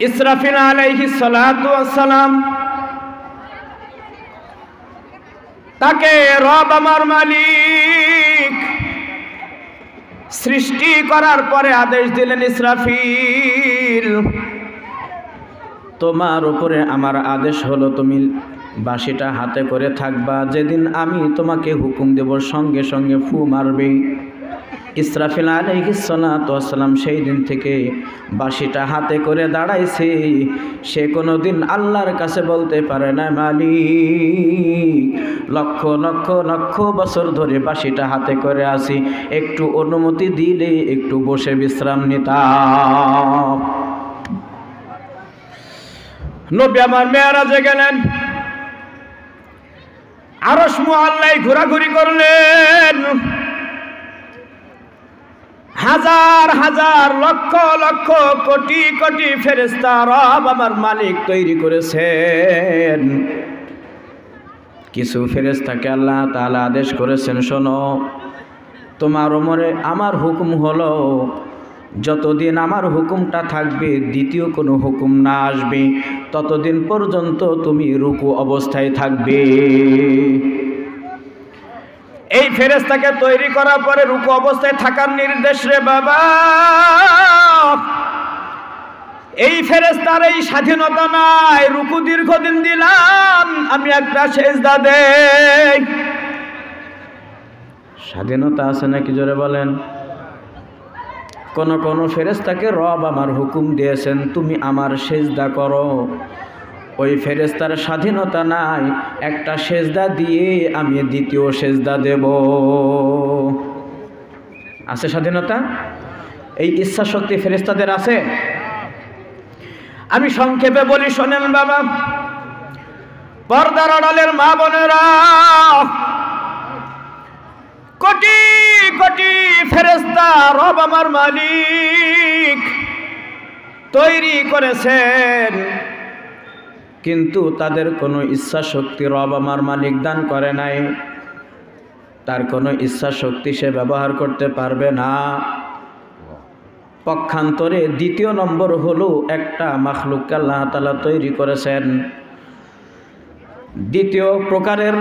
ইসরাফিল আলাইহিস সালাতু ওয়াস সালাম তাকে রব আমার মালিক সৃষ্টি করার পরে আদেশ দিলেন, ইসরাফিল তোমার উপরে আমার আদেশ হলো তুমি বাঁশিটা হাতে করে থাকবা, যেদিন আমি তোমাকে হুকুম দেব সঙ্গে সঙ্গে ফু মারবে। ইসরাফিল আলাইহিস সালাতু ওয়াস সালাম সেই দিন থেকে বাঁশিটা হাতে করে দাঁড়াইছে। সে কোনোদিন আল্লাহর কাছে বলতে পারে না, মালিক লক্ষ লক্ষ লক্ষ বছর ধরে বাঁশিটা হাতে করে আসি, একটু অনুমতি দিলে একটু বসে বিশ্রাম নিতাম। নবী আমার মেরাজে গেলেন, আরশ মুআল্লায় ঘোরাঘুরি করলেন। হাজার হাজার লক্ষ লক্ষ কোটি কোটি ফেরেশতা রব আমার মালিক তৈরি করেছেন। কিছু ফেরেশতাকে আল্লাহ তাআলা আদেশ করেছেন, শোনো তোমার ওমরে আমার হুকুম হলো যতদিন আমার হুকুমটা থাকবে, দ্বিতীয় কোনো হুকুম না আসবে, ততদিন পর্যন্ত তুমি রুকু অবস্থায় থাকবে। এই ফেরেশতাকে তৈরি করার পরে রুকু অবস্থায় থাকার নির্দেশ রে বাবা। এই ফেরেশতার এই স্বাধীনতা নাই, রুকু দীর্ঘদিন দিলাম আমি একটা সেজদা দেই। স্বাধীনতা আছে নাকি জোরে বলেন? কোন ফেরেশতাকে রব আমার হুকুম দিয়েছেন তুমি আমার সেজদা করো, ওই ফেরেশতার স্বাধীনতা নাই, একটা সেজদা দিয়ে আমি দ্বিতীয় সেজদা দেব। আছে স্বাধীনতা? এই ইচ্ছা শক্তি ফেরেশতাদের আছে? আমি সংক্ষেপে বলি, শোনেন বাবা, পর্দার আড়ালের মা বোনেরা, কোটি কোটি ফেরেশতা রব আমার মালিক তৈরি করেছেন, কিন্তু তাদের কোনো ইচ্ছা শক্তি রব আমার মালিক দান করে নাই। তার কোনো ইচ্ছা শক্তি সে ব্যবহার করতে পারবে না। পক্ষান্তরে দ্বিতীয় নম্বর হলো একটা মাখলুককে আল্লাহ তাআলা তৈরি করেছেন। দ্বিতীয় প্রকারের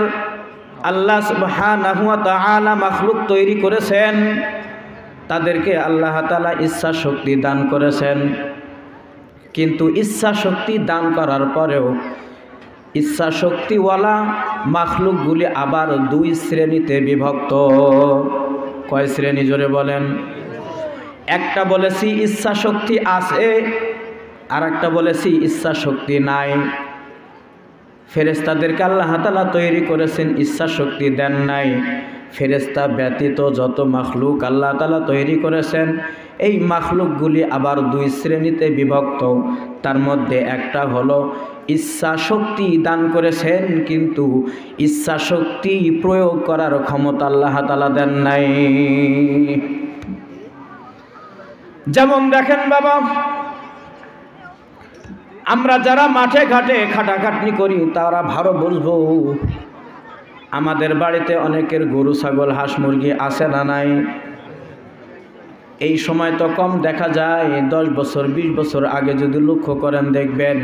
আল্লাহ সুবহানাহু ওয়া তাআলা মাখলুক তৈরি করেছেন, তাদেরকে আল্লাহ তাআলা ইচ্ছা শক্তি দান করেছেন। কিন্তু ইচ্ছা শক্তি দান করার পরেও ইচ্ছা শক্তিওয়ালা মাখলুকগুলি আবার দুই শ্রেণীতে বিভক্ত। কয় শ্রেণী জোরে বলেন? একটা বলেছি ইচ্ছা শক্তি আছে, আর একটা বলেছি ইচ্ছা শক্তি নাই। ফেরেশতাদেরকে আল্লাহ তাআলা তৈরি করেছেন, ইচ্ছা শক্তি দেন নাই। ফেরেশতা ব্যতীত যত মাখলুক আল্লাহ তাআলা তৈরি করেছেন, এই মাখলুকগুলি আবার দুই শ্রেণীতে বিভক্ত। তার মধ্যে একটা হলো ইচ্ছা শক্তি দান করেছেন, কিন্তু ইচ্ছা শক্তি প্রয়োগ করার ক্ষমতা আল্লাহ তাআলা দেন নাই। যেমন দেখেন বাবা, আমরা যারা মাঠে ঘাটে খাটাখাটনি করি তারা ভালো বুঝবো, আমাদের বাড়িতে অনেকের গরু ছাগল হাঁস মুরগি আছে না নাই? এই সময় তো কম দেখা যায়, 10 বছর 20 বছর আগে যদি লক্ষ্য করেন দেখবেন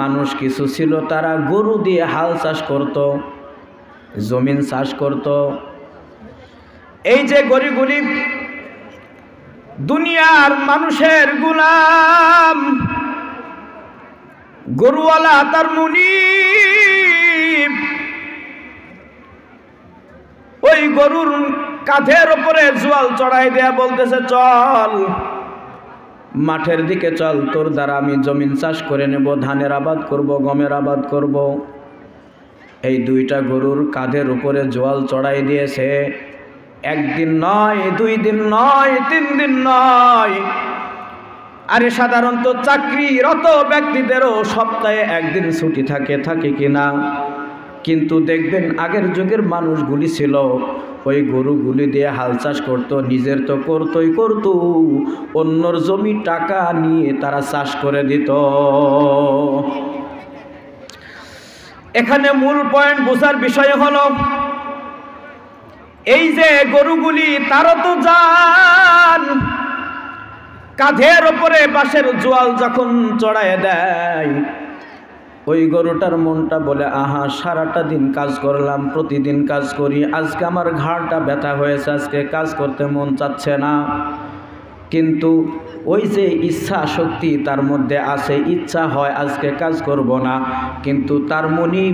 মানুষ কিছু ছিল তারা গরু দিয়ে হাল চাষ করত, জমিন চাষ করত। এই যে গরুগুলি দুনিয়ার মানুষের গোলাম, গরুওয়ালা তার মুনিব, ওই গরুর কাঁধের উপরে জোয়াল চড়াই দেয়া বলতেছে, চল মাঠের দিকে চল, তোর দ্বারা আমি জমিন চাষ করে নেব, ধানের আবাদ করব, গমের আবাদ করব। এই দুইটা গরুর কাঁধের উপরে জোয়াল চড়াই দিয়েছে। একদিন নয়, 2 দিন নয়, 3 দিন নয়, আরে সাধারণত চাকরিরত ব্যক্তিদেরও সপ্তাহে একদিন ছুটি থাকে কিনা? কিন্তু দেখবেন আগের যুগের মানুষগুলি ছিল ওই গরুগুলি দিয়ে হাল চাষ করতো, নিজের তো করতো, অন্যর জমি টাকা নিয়ে তারা চাষ করে দিত। এখানে মূল পয়েন্ট বোঝার বিষয় হলো, এই যে গরুগুলি তারও তো জান, কাঁধের ওপরে বাঁশের জোয়াল যখন চড়ায় দেয়, ওই গরুটার মনটা বলে, আহা সারাটা দিন কাজ করলাম, প্রতিদিন কাজ করি, আজকে আমার ঘাড়টা ব্যথা হয়েছে, আজকে কাজ করতে মন চাচ্ছে না। কিন্তু ওই যে ইচ্ছা শক্তি তার মধ্যে আছে, ইচ্ছা হয় আজকে কাজ করব না, কিন্তু তার মনি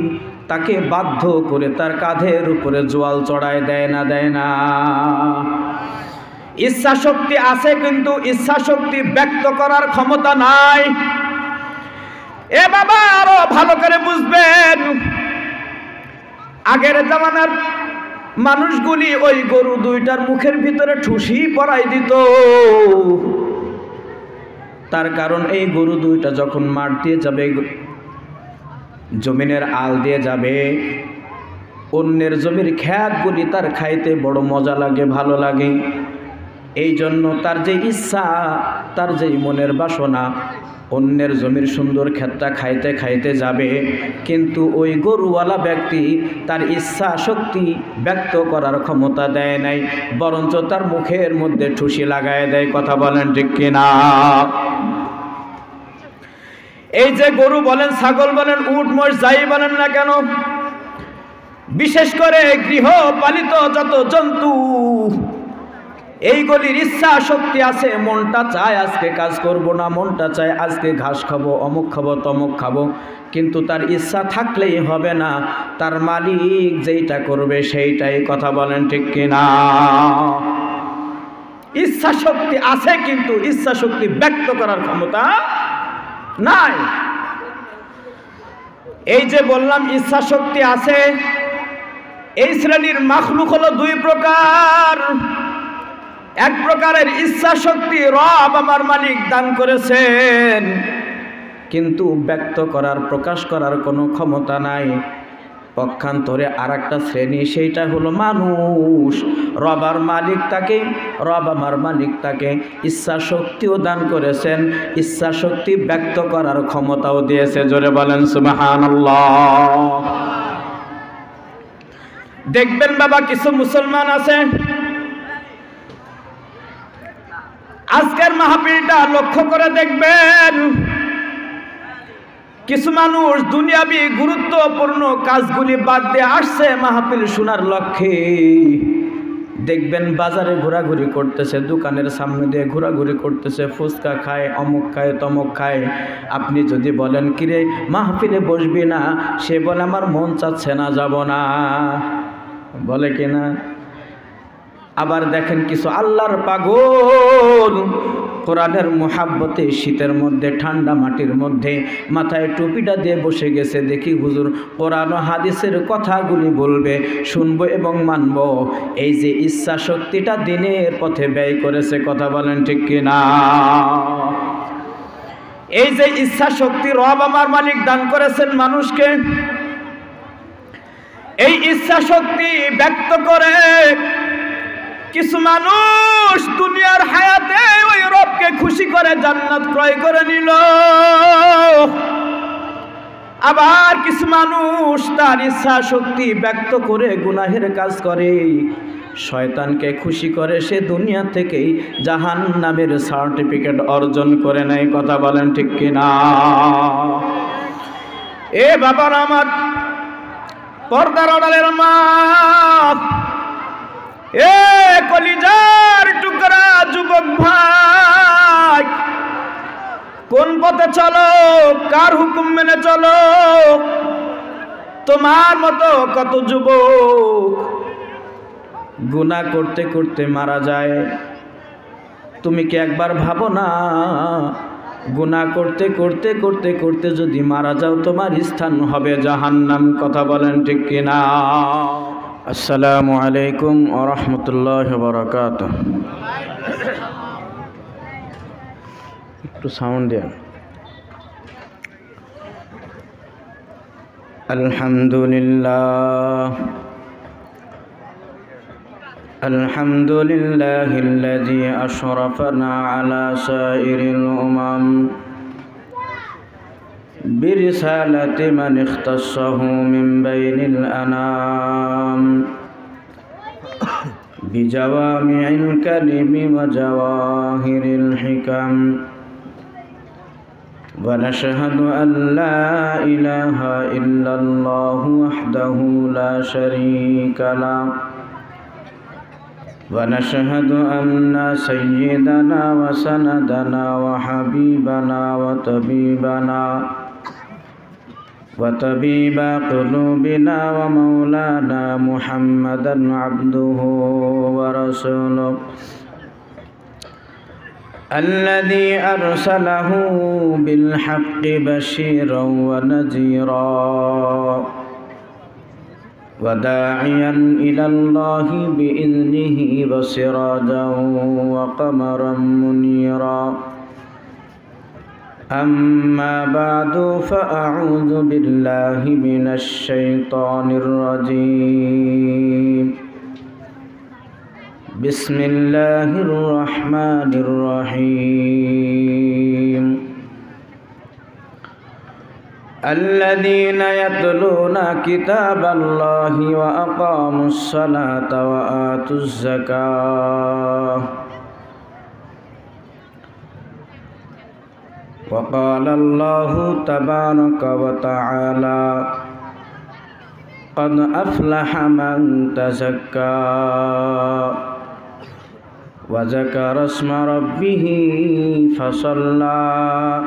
তাকে বাধ্য করে তার কাঁধের উপরে জোয়াল চড়ায় দেয় না, দেয় না। ইচ্ছা শক্তি আছে কিন্তু ইচ্ছা শক্তি ব্যক্ত করার ক্ষমতা নাই। এ বাবা আরো ভালো করে বুঝবেন, আগের জামানার মানুষগুলি ওই গরু দুইটার মুখের ভিতরে ঠুসি পরাই দিত। তার কারণ এই গরু দুইটা যখন মাঠ দিয়ে যাবে, জমিনের আল দিয়ে যাবে, অন্যের জমির খ্যাতগুলি তার খাইতে বড় মজা লাগে, ভালো লাগে। এই জন্য তার যে ইচ্ছা, তার যে মনের বাসনা, অন্যের জমির সুন্দর ক্ষেতটা খাইতে খাইতে যাবে, কিন্তু ওই গরুওয়ালা ব্যক্তি তার ইচ্ছা শক্তি ব্যক্ত করার ক্ষমতা দেয় নাই, বরঞ্চ তার মুখের মধ্যে ঠুসি লাগায় দেয়। কথা বলেন ঠিক কিনা? এই যে গরু বলেন, ছাগল বলেন, উট মোষ যাই বলেন না কেন, বিশেষ করে গৃহপালিত যত জন্তু, এইগুলির ইচ্ছা শক্তি আছে, মনটা চায় আজকে কাজ করব না, মনটা চায় আজকে ঘাস খাবো, অমুক খাবো, তমুক খাবো, কিন্তু তার ইচ্ছা থাকলেই হবে না, তার মালিক যেইটা করবে সেইটাই। কথা বলেন ঠিক কিনা? ইচ্ছা শক্তি আছে কিন্তু ইচ্ছা শক্তি ব্যক্ত করার ক্ষমতা নাই। এই যে বললাম ইচ্ছা শক্তি আছে, এই শ্রেণীর মাখলুক হলো দুই প্রকার। এক প্রকারের ইচ্ছা শক্তি রব আমার মালিক দান করেছেন, কিন্তু ব্যক্ত করার, প্রকাশ করার কোনো ক্ষমতা নাই। পক্ষান্তরে আর একটা শ্রেণী, সেইটা হলো মানুষ। রব আমার মালিক তাকে ইচ্ছা শক্তিও দান করেছেন, ইচ্ছা শক্তি ব্যক্ত করার ক্ষমতাও দিয়েছে। জোরে বলেন সুবহানাল্লাহ। দেখবেন বাবা, কিছু মুসলমান আছে, আজকের মাহফিলটা লক্ষ্য করে দেখবেন, কিছু মানুষ দুনিয়াবি গুরুত্বপূর্ণ কাজগুলি বাদ দিয়ে আসছে মাহফিল শোনার লক্ষ্যে। দেখবেন বাজারে ঘোরাঘুরি করতেছে, দোকানের সামনে দিয়ে ঘোরাঘুরি করতেছে, ফুচকা খায়, অমুক খায়, তমুক খায়। আপনি যদি বলেন কিরে মাহফিলে বসবি না, সে বলে আমার মন চাচ্ছে না, যাব না, বলে কিনা? আবার দেখেন কিছু আল্লাহর পাগল, কোরআনের মুহাব্বতে শীতের মধ্যে, ঠান্ডা মাটির মধ্যে মাথায় টুপিটা দিয়ে বসে গেছে। দেখি হুজুর কোরআন ও হাদিসের কথাগুলি বলবে, শুনবো এবং মানব। এই যে ইচ্ছা শক্তিটা দিনের পথে ব্যয় করেছে। কথা বলেন ঠিক কিনা? এই যে ইচ্ছা শক্তি রব আমার মালিক দান করেছেন মানুষকে, এই ইচ্ছা শক্তি ব্যক্ত করে কিছু মানুষ দুনিয়ার হায়াতে ওই রবকে খুশি করে জান্নাত ক্রয় করে নিল। আবার কিছু মানুষ তার ইচ্ছা শক্তি ব্যক্ত করে গুনাহের কাজ করে, শয়তানকে খুশি করে সে দুনিয়া থেকেই জাহান্নামের সার্টিফিকেট অর্জন করে নেয়। কথা বলেন ঠিক কিনা? এ বাবার আমার, পর্দার আড়ালের মা, এ কলিজার টুকরা যুবক ভাই, কোন পথে চলো, কার হুকুম মেনে চলো? তোমার মতো কত যুবক গুনাহ করতে করতে মারা যায়। তুমি কি একবার ভাবো না, গুনাহ করতে করতে করতে করতে যদি মারা যাও, তোমার স্থান হবে জাহান্নাম? কথা বলেন ঠিক কিনা? আসসালামু আলাইকুম ওয়া রাহমাতুল্লাহি ওয়া বারাকাতুহু। একটু সাউন্ড দেন। আলহামদুলিল্লাহ আলহামদুলিল্লাহিল্লাযী আশরাফানা আলা সাইরিল উমাম برسالة من اختصه من بين الأنام بجوامع الكلم وجواهر الحكم ونشهد أن لا إله إلا الله وحده لا شريك له ونشهد أن سيدنا وسندنا وحبيبنا وطبيب قلوبنا ومولانا محمدا عبده ورسوله الذي أرسله بالحق بشيرا ونذيرا وداعيا إلى الله بإذنه وسراجا وقمرا منيرا أما بعد فأعوذ بالله من الشيطان الرجيم بسم الله الرحمن الرحيم الذين يتلون كتاب الله وأقاموا الصلاة وآتوا الزكاة وقال الله تبارك وتعالى قد أفلح من تزكى وذكر اسم ربه فصلى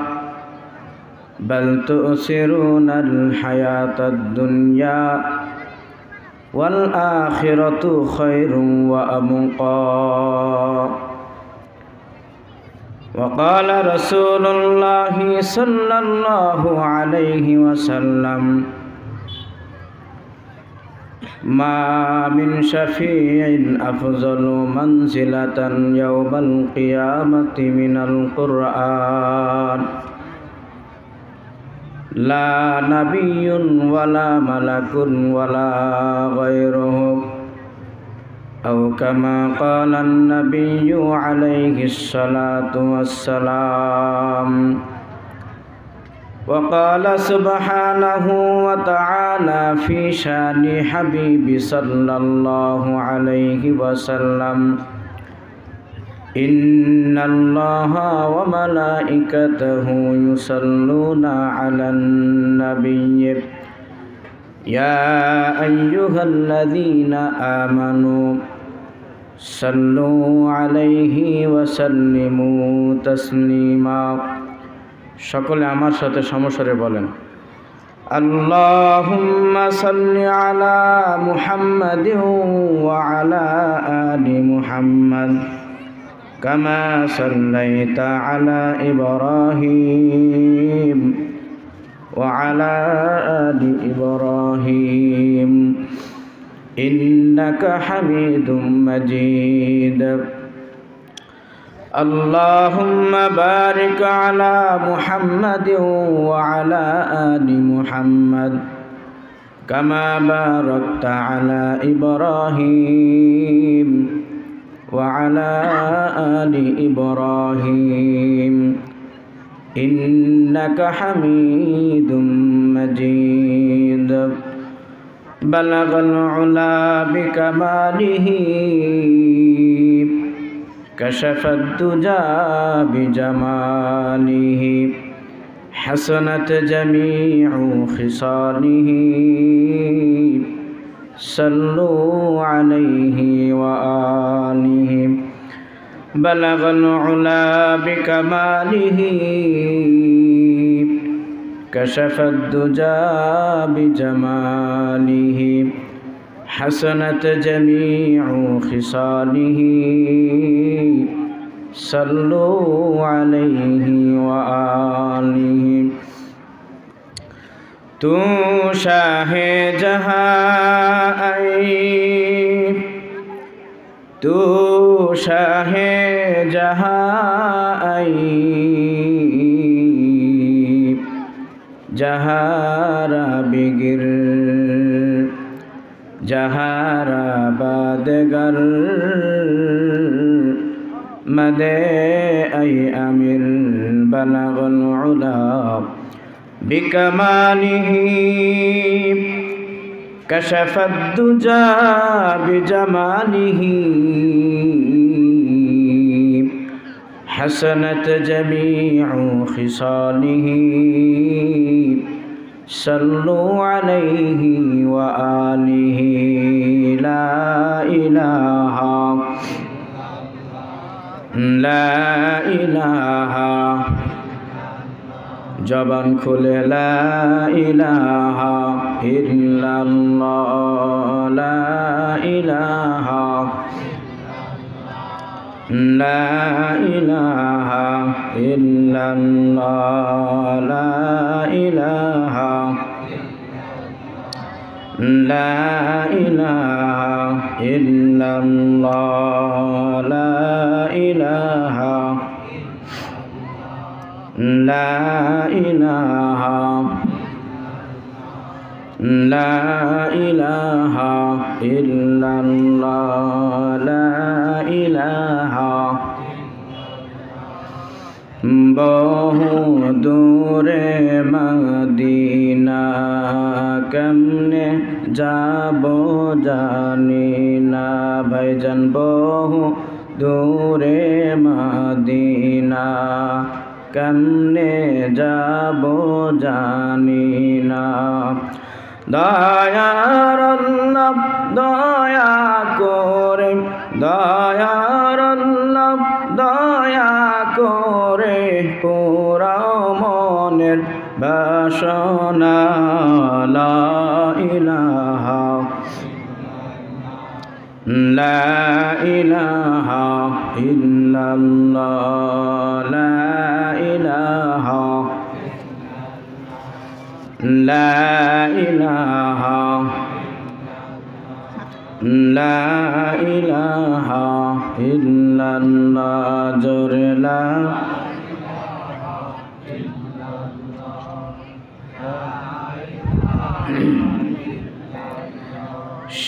بل تؤثرون الحياة الدنيا والآخرة خير وأبقى وقال رسول الله صلى الله عليه وسلم ما من شفيع أفضل منزلة يوم القيامة من القرآن لا نبي ولا ملك ولا غيره أو كما قال النبي عليه الصلاة والسلام وقال سبحانه وتعالى في شان حبيب صلى الله عليه وسلم إن الله وملائكته يصلون على النبي يا أيها الذين آمنوا صلوا عليه وسلموا تسليما সকলে আমার সাথে সমস্বরে বলেন আল্লাহুম্মা সাল্লি আলা মুহাম্মাদিন ওয়া আলা আলি মুহাম্মাদ কামা সাল্লাইতা আলা ইব্রাহিম ওয়া আলা আলি ইব্রাহিম ইন্নাকা হামিদুম মাজিদ اللهم بارك على محمد وعلى آل محمد كما باركت على إبراهيم وعلى آل إبراهيم إنك حميد مجيد بلغ العلا بكماله كشف الدجى بجماله حسنت جميع خصاله صلوا عليه وآله بلغ العلا بكماله كشف الدجى بجماله حسنت جميع خصاله صلوا عليه وآله تو شاہ جہاں تو شاہ جہاں جہارا بگر جہارا بادگر مدے ای امیر بلغ العلا بکمالہ كشف الدجى بجماله حسنت جميع خصاله صلوا عليه وآله لا إله لا إله জবান খুলে লা ইলাহা ইল্লাল্লাহ লা ইলাহা লা ইলাহা ইল্লাল্লাহ লা ইলাহা লা ইলাহা ইল্লাল্লাহ লা ইলাহা লা ইলাহা লা ইলাহা ইল্লাল্লাহ লা ইলাহা বহু দূরে মদিনা কেমনে যাব জানি না ভাইজান বহু দূরে মদিনা কেমনে যাব জানি না দয়ার আল্লাহ দয়া করে দয়ার আল্লাহ দয়া করে পুরাও মনের বাসনা লা ইলাহা লা ইলাহা ইল্লাল্লাহ লা ইলাহা লা ইলাহা লা ইলাহা ইল্লাল্লাহ জোরে লা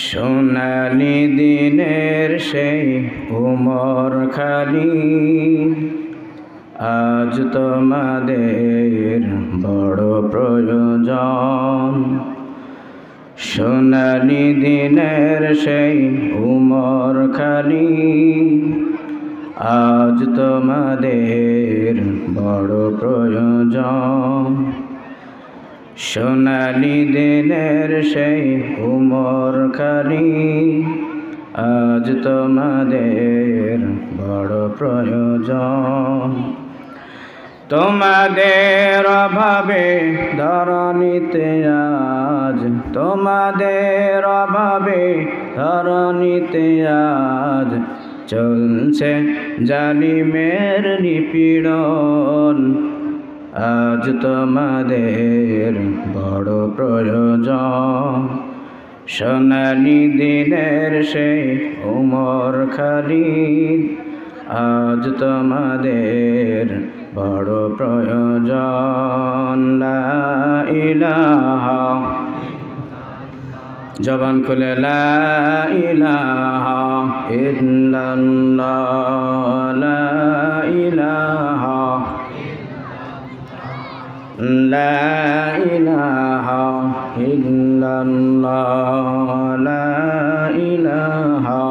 সোনালি দিনের সেই উমর খালি আজ তোমাদের বড় প্রয়োজন সোনালি দিনের সেই উমর খালি আজ তোমাদের বড় প্রয়োজন সোনালি দিনের সেই উমর খালি আজ তোমাদের বড় প্রয়োজন তোমাদের অভাবে ধরণীতে আজ তোমাদের অভাবে ধরণীতে আজ চলছে জালিমের নিপীড়ন আজ তোমাদের বড় প্রয়োজন সোনালি দিনের সেই উমর খালি আজ তোমাদের বড় প্রয়োজন লা ইলাহা জবান খুলে লা ইলাহা ইল্লাল্লাহ লা ইলাহা লা ইলাহা ইল্লাল্লাহ লা ইলাহা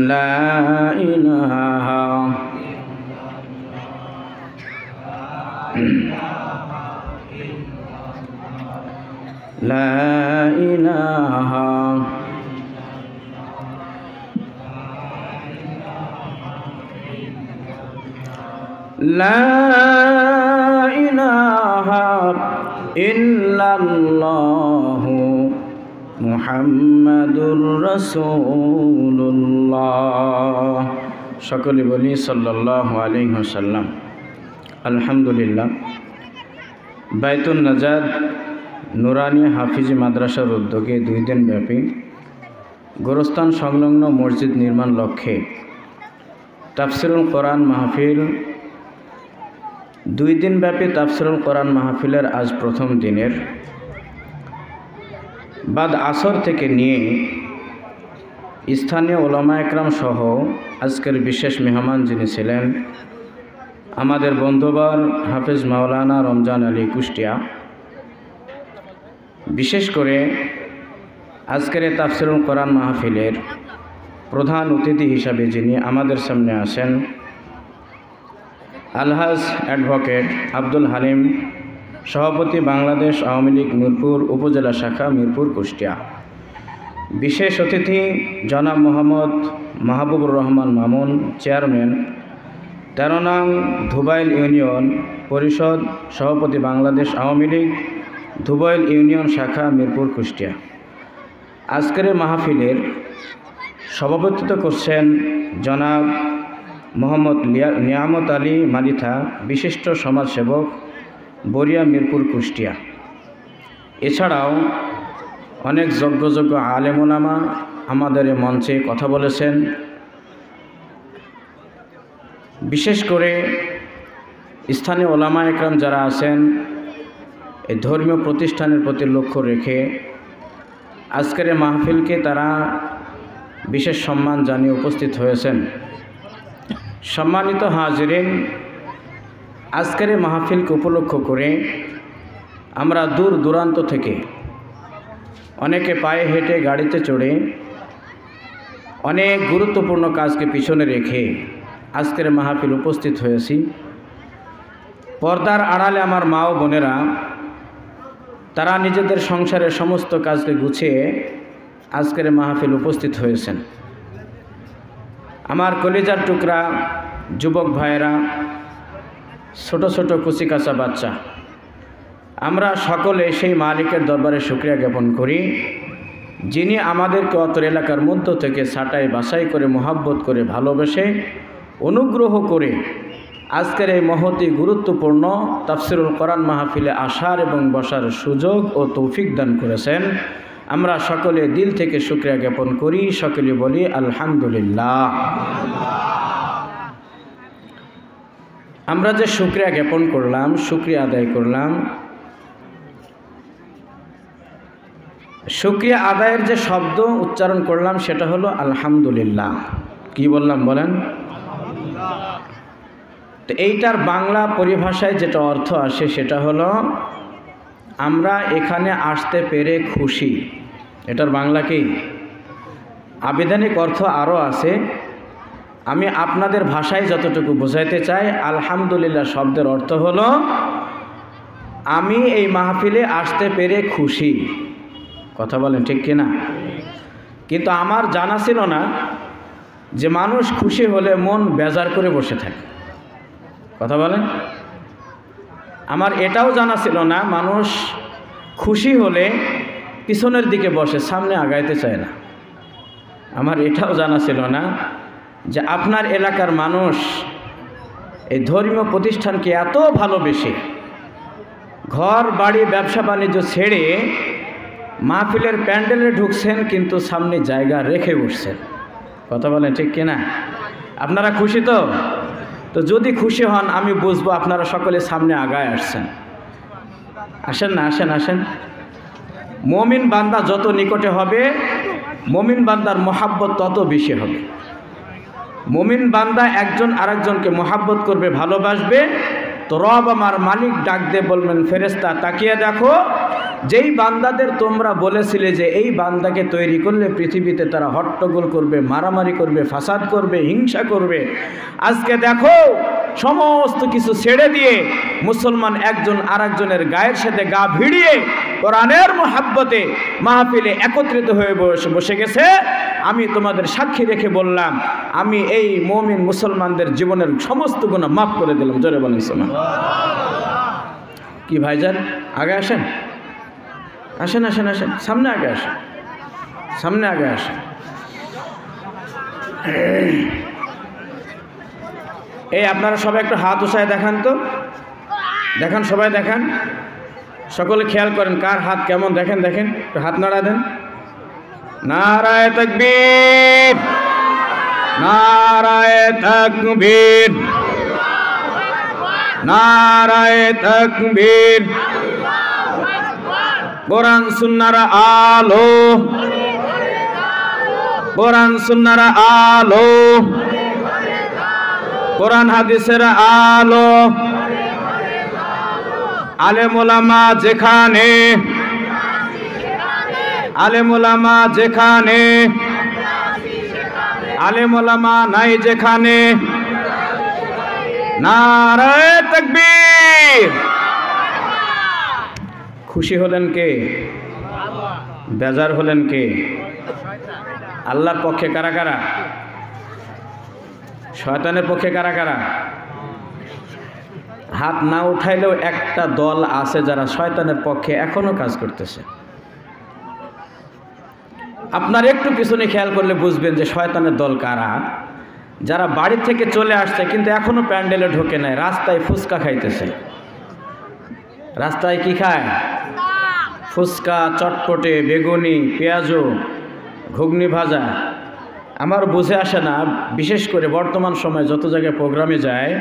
লা ইলাহা লা ইলাহা লা ইলাহা ইল্লাল্লাহু মুহাম্মাদুর রাসূলুল্লাহ সকলে বলি সাল্লাল্লাহু আলাইহি ওয়াসাল্লাম। আলহামদুলিল্লাহ, বাইতুন নাজাত নুরানি হাফিজি মাদ্রাসার উদ্যোগে 2 দিন ব্যাপী গোরস্থান সংলগ্ন মসজিদ নির্মাণ লক্ষ্যে তাফসিরুল কোরআন মাহফিল 2 দিন ব্যাপী তাফসিরুল কোরআন মাহফিলের আজ প্রথম দিনের বাদ আসর থেকে নিয়ে স্থানীয় ওলামা একরাম সহ আজকের বিশেষ মেহমান যিনি ছিলেন আমাদের বন্ধুবর হাফেজ মাওলানা রমজান আলী কুষ্টিয়া, বিশেষ করে আজকের এই তাফসিরুল কোরআন মাহফিলের প্রধান অতিথি হিসাবে যিনি আমাদের সামনে আসেন, আলহাজ অ্যাডভোকেট আব্দুল হালিম, সভাপতি বাংলাদেশ আওয়ামী লীগ মিরপুর উপজেলা শাখা, মিরপুর, কুষ্টিয়া। বিশেষ অতিথি জনাব মোহাম্মদ মাহবুবুর রহমান মামুন, চেয়ারম্যান 13 নং ধুবাইল ইউনিয়ন পরিষদ, সভাপতি বাংলাদেশ আওয়ামী লীগ ধুবাইল ইউনিয়ন শাখা, মিরপুর, কুষ্টিয়া। আজকের মাহফিলের সভাপতিত্ব করছেন জনাব মোহাম্মদ নিয়ামত আলী মালিথা, বিশিষ্ট সমাজসেবক, বরিয়া, মিরপুর, কুষ্টিয়া। এছাড়াও অনেক যোগ্য আলেম ওলামা আমাদের মঞ্চে কথা বলেছেন। বিশেষ করে স্থানীয় ওলামা একরাম যারা আছেন, এই ধর্মীয় প্রতিষ্ঠানের প্রতি লক্ষ্য রেখে আজকের মাহফিলকে তারা বিশেষ সম্মান জানিয়ে উপস্থিত হয়েছেন। সম্মানিত হাজিরিন, আজকের মাহফিলকে উপলক্ষ করে আমরা দূর দূরান্ত থেকে, অনেকে পায়ে হেঁটে, গাড়িতে চড়ে, অনেক গুরুত্বপূর্ণ কাজকে পিছনে রেখে আজকের মাহফিল উপস্থিত হয়েছি। পর্দার আড়ালে আমার মা ও বোনেরা, তারা নিজেদের সংসারের সমস্ত কাজকে গুছিয়ে আজকের মাহফিল উপস্থিত হয়েছেন। আমার কলিজার টুকরা যুবক ভাইয়েরা, ছোট ছোট কুচিকাচা বাচ্চা, আমরা সকলে সেই মালিকের দরবারে শুকরিয়া জ্ঞাপন করি, যিনি আমাদেরকে অতর এলাকার মধ্য থেকে ছাঁটাই বাছাই করে, মোহাব্বত করে, ভালোবেসে, অনুগ্রহ করে আজকের এই মহতি গুরুত্বপূর্ণ তাফসিরুল কোরআন মাহফিলে আসার এবং বসার সুযোগ ও তৌফিক দান করেছেন। আমরা সকলে দিল থেকে শুকরিয়া জ্ঞাপন করি, সকলে বলি আলহামদুলিল্লাহ। আমরা যে শুকরিয়া জ্ঞাপন করলাম, শুকরিয়া আদায় করলাম, শুকরিয়া আদায়ের যে শব্দ উচ্চারণ করলাম সেটা হলো আলহামদুলিল্লাহ। কি বললাম বলেন? তো এইটার বাংলা পরিভাষায় যেটা অর্থ আসে সেটা হলো আমরা এখানে আসতে পেরে খুশি। এটার বাংলা কি? আবিধানিক অর্থ আরও আছে, আমি আপনাদের ভাষায় যতটুকু বোঝাইতে চাই, আলহামদুলিল্লাহ শব্দের অর্থ হলো আমি এই মাহফিলে আসতে পেরে খুশি। কথা বলেন ঠিক কিনা? কিন্তু আমার জানা ছিল না যে মানুষ খুশি হলে মন বেজার করে বসে থাকে। কথা বলেন? আমার এটাও জানা ছিল না মানুষ খুশি হলে পিছনের দিকে বসে, সামনে আগাইতে চায় না। আমার এটাও জানা ছিল না যে আপনার এলাকার মানুষ এই ধর্মীয় প্রতিষ্ঠানকে এত ভালোবেসে ঘর বাড়ি ব্যবসা বাণিজ্য ছেড়ে মাহফিলের প্যান্ডেলে ঢুকছেন, কিন্তু সামনে জায়গা রেখে বসছেন। কথা বলেন ঠিক কিনা? আপনারা খুশি তো? তো যদি খুশি হন আমি বুঝবো আপনারা সকলে সামনে আগায় আসছেন। আসেন না, আসেন আসেন। মুমিন বান্দা যত নিকটে হবে, মুমিন বান্দার মহাব্বত তত বেশি হবে। মুমিন বান্দা একজন আরেকজনকে মহাব্বত করবে, ভালোবাসবে, তো রব আমার মালিক ডাক দিয়ে বলবেন, ফেরেশতা তাকিয়ে দেখো, যেই বান্দাদের তোমরা বলেছিলে যে এই বান্দাকে তৈরি করলে পৃথিবীতে তারা হট্টগোল করবে, মারামারি করবে, ফাসাদ করবে, হিংসা করবে, আজকে দেখো সমস্ত কিছু ছেড়ে দিয়ে মুসলমান একজন আরেকজনের গায়ের সাথে গা ভিড়িয়ে কোরআনের মহাব্বতে মাহফিলে একত্রিত হয়ে বসে গেছে। আমি তোমাদের সাক্ষী রেখে বললাম, আমি এই মুমিন মুসলমানদের জীবনের সমস্ত গুনাহ মাফ করে দিলাম। জোরে বলেন সুবহানাল্লাহ। কি ভাইজান, আগে আসেন, আসেন আসেন আসেন, সামনে আগে আসেন, সামনে আগে আসেন। এই আপনারা সবাই একটু হাত উঠায় দেখান তো, দেখান, সবাই দেখান, সকলে খেয়াল করেন কার হাত কেমন, দেখেন দেখেন, একটু হাত নাড়া দেন। নারায়ে তাকবীর, নারায়ে তাকবীর, নারায়ে তাকবীর। কোরআন সুন্নাহর আলো, কোরআন সুন্নাহর আলো, কোরআন হাদিসের আলো, আলেম ওলামা যেখানে, আলেম ওলামা যেখানে, আলেম ওলামা নাই যেখানে, নারায়ে তাকবীর। খুশি হলেন কে? বেজার হলেন কে? আল্লাহর পক্ষে কারা কারা? শয়তানের পক্ষে কারা কারা? হাত না উঠাইলেও একটা দল আছে যারা শয়তানের পক্ষে এখনো কাজ করতেছে। আপনার একটু পিছনে খেয়াল করলে বুঝবেন যে শয়তানের দল কারা। যারা বাড়ি থেকে চলে আসছে কিন্তু এখনো প্যান্ডেলে ঢোকে নাই, রাস্তায় ফুচকা খাইতেছে। রাস্তায় কি খায়? ফুচকা, চটপটে, বেগুনি, পেঁয়াজু, ঘুগনি ভাজা। আমার বুঝে আসে না, বিশেষ করে বর্তমান সময়ে যত জায়গায় প্রোগ্রামে যায়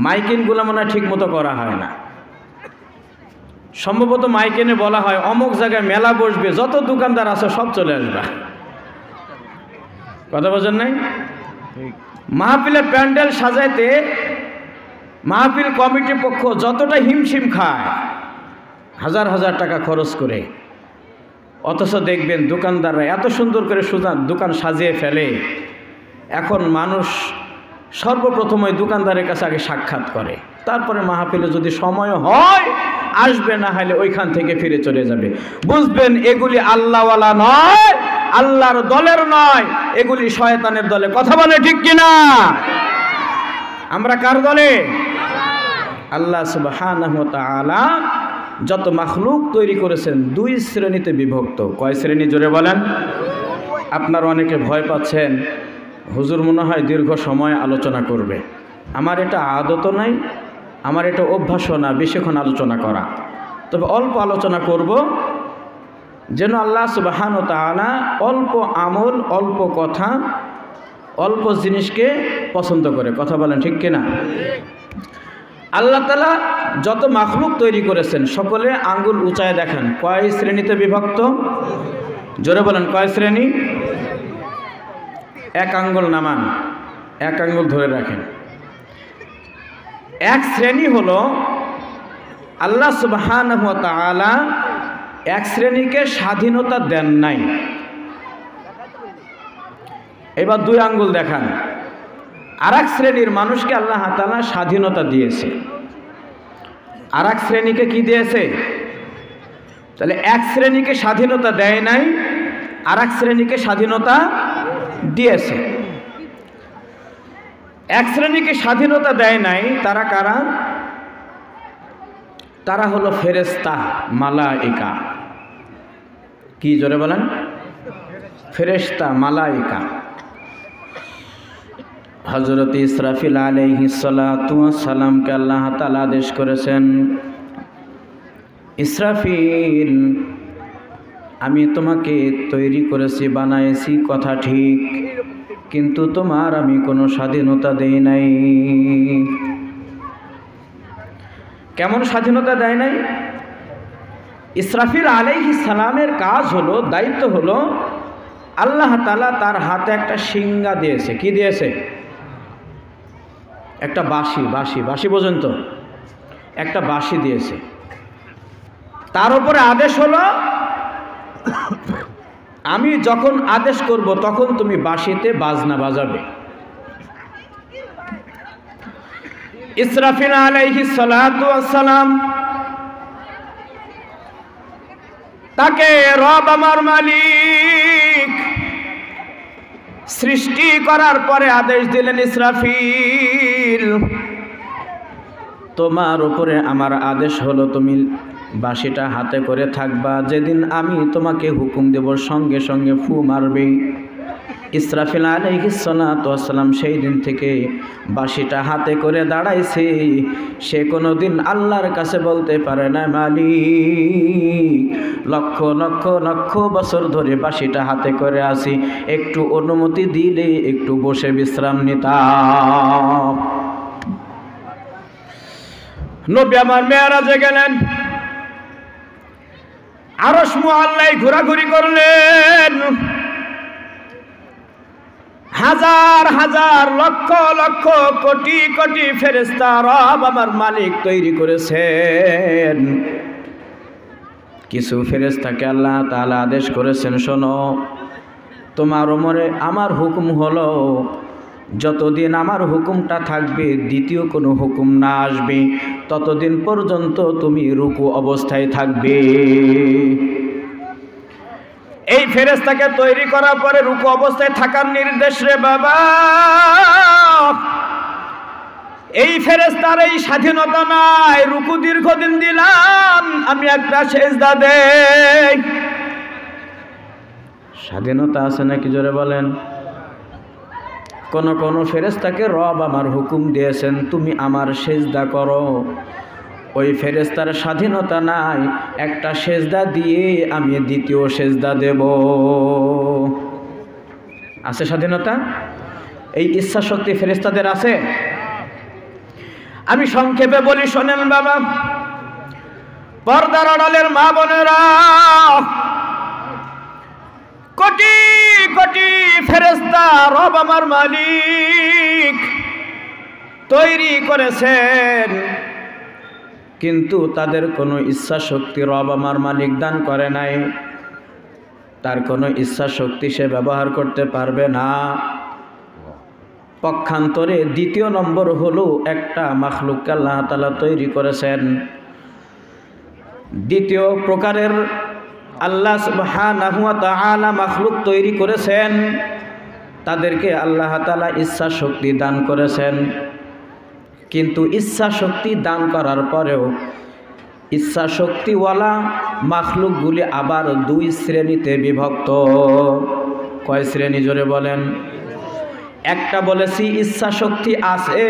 মাইকিনগুলো মনে হয় ঠিক মতো করা হয় না। সম্ভবত মাইকিনে বলা হয় অমুক জায়গায় মেলা বসবে, যত দোকানদার আছে সব চলে আসবে। কথা বোঝেন নাই? মাহফিলের প্যান্ডেল সাজাইতে মাহফিল কমিটির পক্ষ যতটা হিমশিম খায় হাজার হাজার টাকা খরচ করে, অথচ দেখবেন দোকানদাররা এত সুন্দর করে দোকান সাজিয়ে ফেলে। এখন মানুষ সর্বপ্রথম ওই দোকানদারের কাছে আগে সাক্ষাৎ করে, তারপরে মাহফিলে যদি সময় হয় আসবে, না হলে ওইখান থেকে ফিরে চলে যাবে। বুঝবেন এগুলি আল্লাহওয়ালা নয়, আল্লাহর দলের নয়, এগুলি শয়তানের দলে। কথা বলে ঠিক কিনা? আমরা কার দলে? আল্লাহ সুবহানাহু ওয়া তাআলা যত মাখলুক তৈরি করেছেন দুই শ্রেণীতে বিভক্ত। কয় শ্রেণী জোরে বলেন? আপনারা অনেকে ভয় পাচ্ছেন, হুজুর মনে হয় দীর্ঘ সময় আলোচনা করবে। আমার এটা আদত নাই, আমার এটা অভ্যাসও না বেশিক্ষণ আলোচনা করা। তবে অল্প আলোচনা করব, যেন আল্লাহ সুবহানাহু ওয়া তাআলা অল্প আমল, অল্প কথা, অল্প জিনিসকে পছন্দ করে। কথা বলেন ঠিক কিনা? আল্লাহ তাআলা যত মাখলুক তৈরি করেছেন সকলে আঙ্গুল উঁচায় দেখান। কয় শ্রেণীতে বিভক্ত? জোরে বলেন কয় শ্রেণী? এক আঙ্গুল নামান, এক আঙ্গুল ধরে রাখেন। এক শ্রেণী হলো আল্লাহ সুবহানাহু ওয়া তাআলা এক শ্রেণীকে স্বাধীনতা দেন নাই। এবার দুই আঙ্গুল দেখান। আর এক শ্রেণীর মানুষকে আল্লাহ তাআলা স্বাধীনতা দিয়েছে। আর এক শ্রেণীকে কি দিয়েছে? তাহলে এক শ্রেণীকে স্বাধীনতা দেয় নাই, আর এক শ্রেণীকে স্বাধীনতা দিয়েছে। এক শ্রেণীকে স্বাধীনতা দেয় নাই, তারা কারা? তারা হলো ফেরেশতা, মালায়েকা। কি জোরে বলেন? ফেরেশতা, মালায়েকা। হযরত ইসরাফিল আলাইহিস সালাতু ওয়াস সালামকে আল্লাহ তাআলা আদেশ করেছেন, ইসরাফিল, আমি তোমাকে তৈরি করেছি, বানাইছি, কথা ঠিক, কিন্তু তোমার আমি কোনো স্বাধীনতা দেই নাই। কেমন স্বাধীনতা দেয় নাই? ইসরাফিল আলাইহিস সালামের কাজ হলো, দায়িত্ব হলো, আল্লাহ তাআলা তার হাতে একটা শিঙ্গা দিয়েছে। কি দিয়েছে? একটা বাঁশি। বাঁশি, বাঁশি পর্যন্ত একটা বাঁশি দিয়েছে। তার উপরে আদেশ হলো, আমি যখন আদেশ করব তখন তুমি বাঁশিতে বাজনা বাজাবে। ইসরাফিল আলাইহিস সালাতু ওয়াস সালাম তাকে রব আমার মালিক সৃষ্টি করার পরে আদেশ দিলেন, ইসরাফিল, তোমার উপরে আমার আদেশ হলো তুমি বাঁশিটা হাতে করে থাকবা, যেদিন আমি তোমাকে হুকুম দেব সঙ্গে সঙ্গে ফু মারবে। ইসরাফিল আলাইহিস সালাতু ওয়াস সালাম সেই দিন থেকে বাঁশিটা হাতে করে দাঁড়াইছে। সে কোনোদিন আল্লাহর কাছে বলতে পারে না, মালিক, লক্ষ লক্ষ লক্ষ বছর ধরে বাঁশিটা হাতে করে আসি, একটু অনুমতি দিলে একটু বসে বিশ্রাম নিতাম। নবী আমার মেরাজে গেলেন, আরশ মুআল্লায় ঘোরাঘুরি করলেন। হাজার হাজার লক্ষ লক্ষ কোটি কোটি ফেরেশতা রব আমার মালিক তৈরি করেছেন, কিছু ফেরেশতাকে আল্লাহ তাআলা আদেশ করেছেন, শোনো তোমার ওমরে আমার হুকুম হলো যতদিন আমার হুকুমটা থাকবে, দ্বিতীয় কোনো হুকুম না আসবে, ততদিন পর্যন্ত তুমি রুকু অবস্থায় থাকবে। এই ফেরেশতাকে তৈরি করার পরে রুকু অবস্থায় থাকার নির্দেশ রে বাবা। এই ফেরেশতার এই স্বাধীনতা নাই, রুকু দীর্ঘদিন দিলাম আমি একটা সেজদা দেই। স্বাধীনতা আছে নাকি জোরে বলেন? কোন ফেরেশতাকে রব আমার হুকুম দিয়েছেন তুমি আমার সেজদা করো, ওই ফেরেশতার স্বাধীনতা নাই, একটা সেজদা দিয়ে আমি দ্বিতীয় সেজদা দেব। আছে স্বাধীনতা? এই ইচ্ছা শক্তি ফেরেশতাদের আছে? আমি সংক্ষেপে বলি, শোনেন বাবা, পর্দার আড়ালের মা বোনেরা, কোটি কোটি ফেরেশতা রব আমার মালিক তৈরি করেছেন, কিন্তু তাদের কোনো ইচ্ছা শক্তি রব আমার মালিক দান করে নাই। তার কোনো ইচ্ছা শক্তি সে ব্যবহার করতে পারবে না। পক্ষান্তরে দ্বিতীয় নম্বর হলো একটা মাখলুককে আল্লাহ তাআলা তৈরি করেছেন। দ্বিতীয় প্রকারের আল্লাহ সুবহানাহু ওয়া তাআলা মাখলুক তৈরি করেছেন, তাদেরকে আল্লাহ তাআলা ইচ্ছা শক্তি দান করেছেন। কিন্তু ইচ্ছা শক্তি দান করার পরেও ইচ্ছা শক্তিওয়ালা মাখলুকগুলি আবার দুই শ্রেণীতে বিভক্ত। কয় শ্রেণী জোরে বলেন? একটা বলেছি ইচ্ছা শক্তি আছে,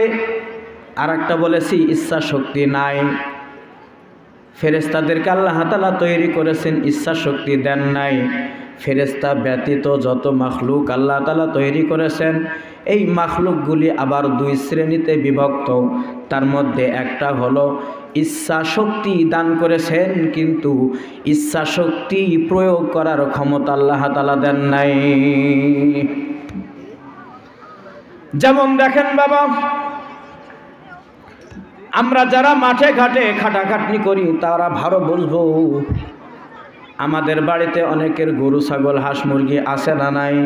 আর একটা বলেছি ইচ্ছা শক্তি নাই। ফেরেশতাদেরকে আল্লাহ তাআলা তৈরি করেছেন, ইচ্ছা শক্তি দেন নাই। ফেরেশতা ব্যতীত যত মাখলুক আল্লাহ তাআলা তৈরি করেছেন, এই মাখলুকগুলি আবার দুই শ্রেণীতে বিভক্ত। তার মধ্যে একটা হলো ইচ্ছা শক্তি দান করেছেন, কিন্তু ইচ্ছা শক্তি প্রয়োগ করার ক্ষমতা আল্লাহ তাআলা দেন নাই। যেমন দেখেন বাবা, আমরা যারা মাঠে ঘাটে খাটাখাটনি করি তারা ভালো বুঝবো, আমাদের বাড়িতে অনেকের গরু ছাগল হাঁস মুরগি আছে না নাই?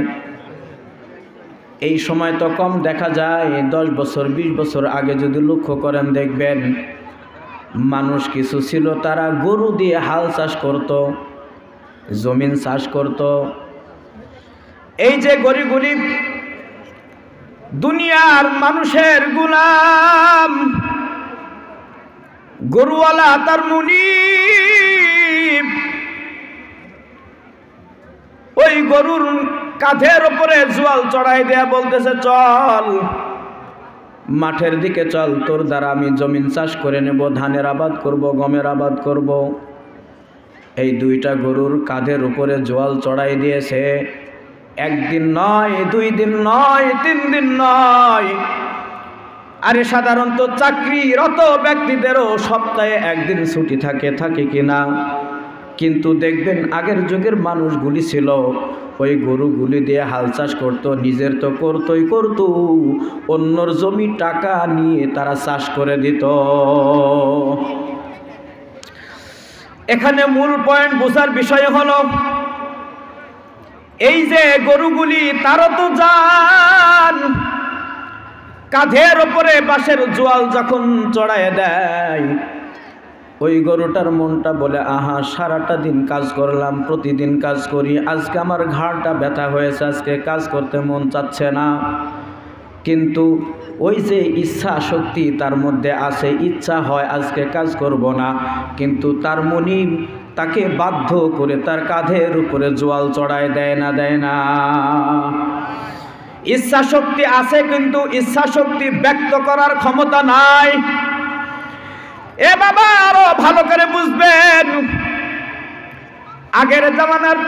এই সময় তো কম দেখা যায়, 10 বছর 20 বছর আগে যদি লক্ষ্য করেন দেখবেন মানুষ কিছু ছিল তারা গরু দিয়ে হাল চাষ করত, জমিন চাষ করত। এই যে গরিবগুলি দুনিয়ার মানুষের গোলাম, গরুওয়ালা তার মুনিব, ওই গরুর কাঁধের উপরে জোয়াল চড়াই দেয়া বলতেছে, চল মাঠের দিকে চল, তোর দ্বারা আমি জমিন চাষ করে নেব, ধানের আবাদ করব, গমের আবাদ করব। এই দুইটা গরুর কাঁধের উপরে জোয়াল চড়াই দিয়েছে। একদিন নয়, 2 দিন নয়, 3 দিন নয়। আরে সাধারণত চাকরিরত ব্যক্তিদেরও সপ্তাহে একদিন ছুটি থাকে কিনা? কিন্তু দেখবেন আগের যুগের মানুষগুলি ছিল ওই গরুগুলি দিয়ে হাল চাষ করতো, নিজের তো করতোই করতো, অন্যর জমি টাকা নিয়ে তারা চাষ করে দিত। এখানে মূল পয়েন্ট বোঝার বিষয় হলো, এই যে গরুগুলি তারও তো যান, কাঁধের ওপরে বাঁশের জোয়াল যখন চড়ায় দেয়, ওই গরুটার মনটা বলে, আহা সারাটা দিন কাজ করলাম, প্রতিদিন কাজ করি, আজকে আমার ঘাড়টা ব্যথা হয়েছে, আজকে কাজ করতে মন চাচ্ছে না। কিন্তু ওই যে ইচ্ছা শক্তি তার মধ্যে আছে, ইচ্ছা হয় আজকে কাজ করব না, কিন্তু তার মুনিব তাকে বাধ্য করে তার কাঁধের উপরে জোয়াল চড়ায় দেয় না? ইচ্ছা শক্তি আছে, কিন্তু ইচ্ছা শক্তি ব্যক্ত করার ক্ষমতা নাই। এ বাবা আরো ভালো করে বুঝবেন, আগের জামানার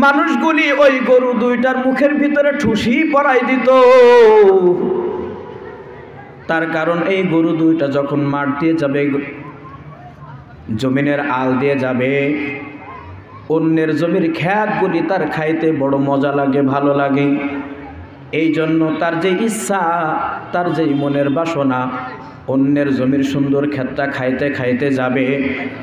মানুষগুলি ওই গরু দুইটার মুখের ভিতরে ঠুসি পরাই দিত। তার কারণ এই গরু দুইটা যখন মাঠ দিয়ে যাবে, জমিনের আল দিয়ে যাবে, অন্যের জমির খেতগুলি তার খাইতে বড় মজা লাগে, ভালো লাগে। এই জন্য তার যে ইচ্ছা, তার যে মনের বাসনা, অন্যের জমির সুন্দর ক্ষেতটা খাইতে খাইতে যাবে,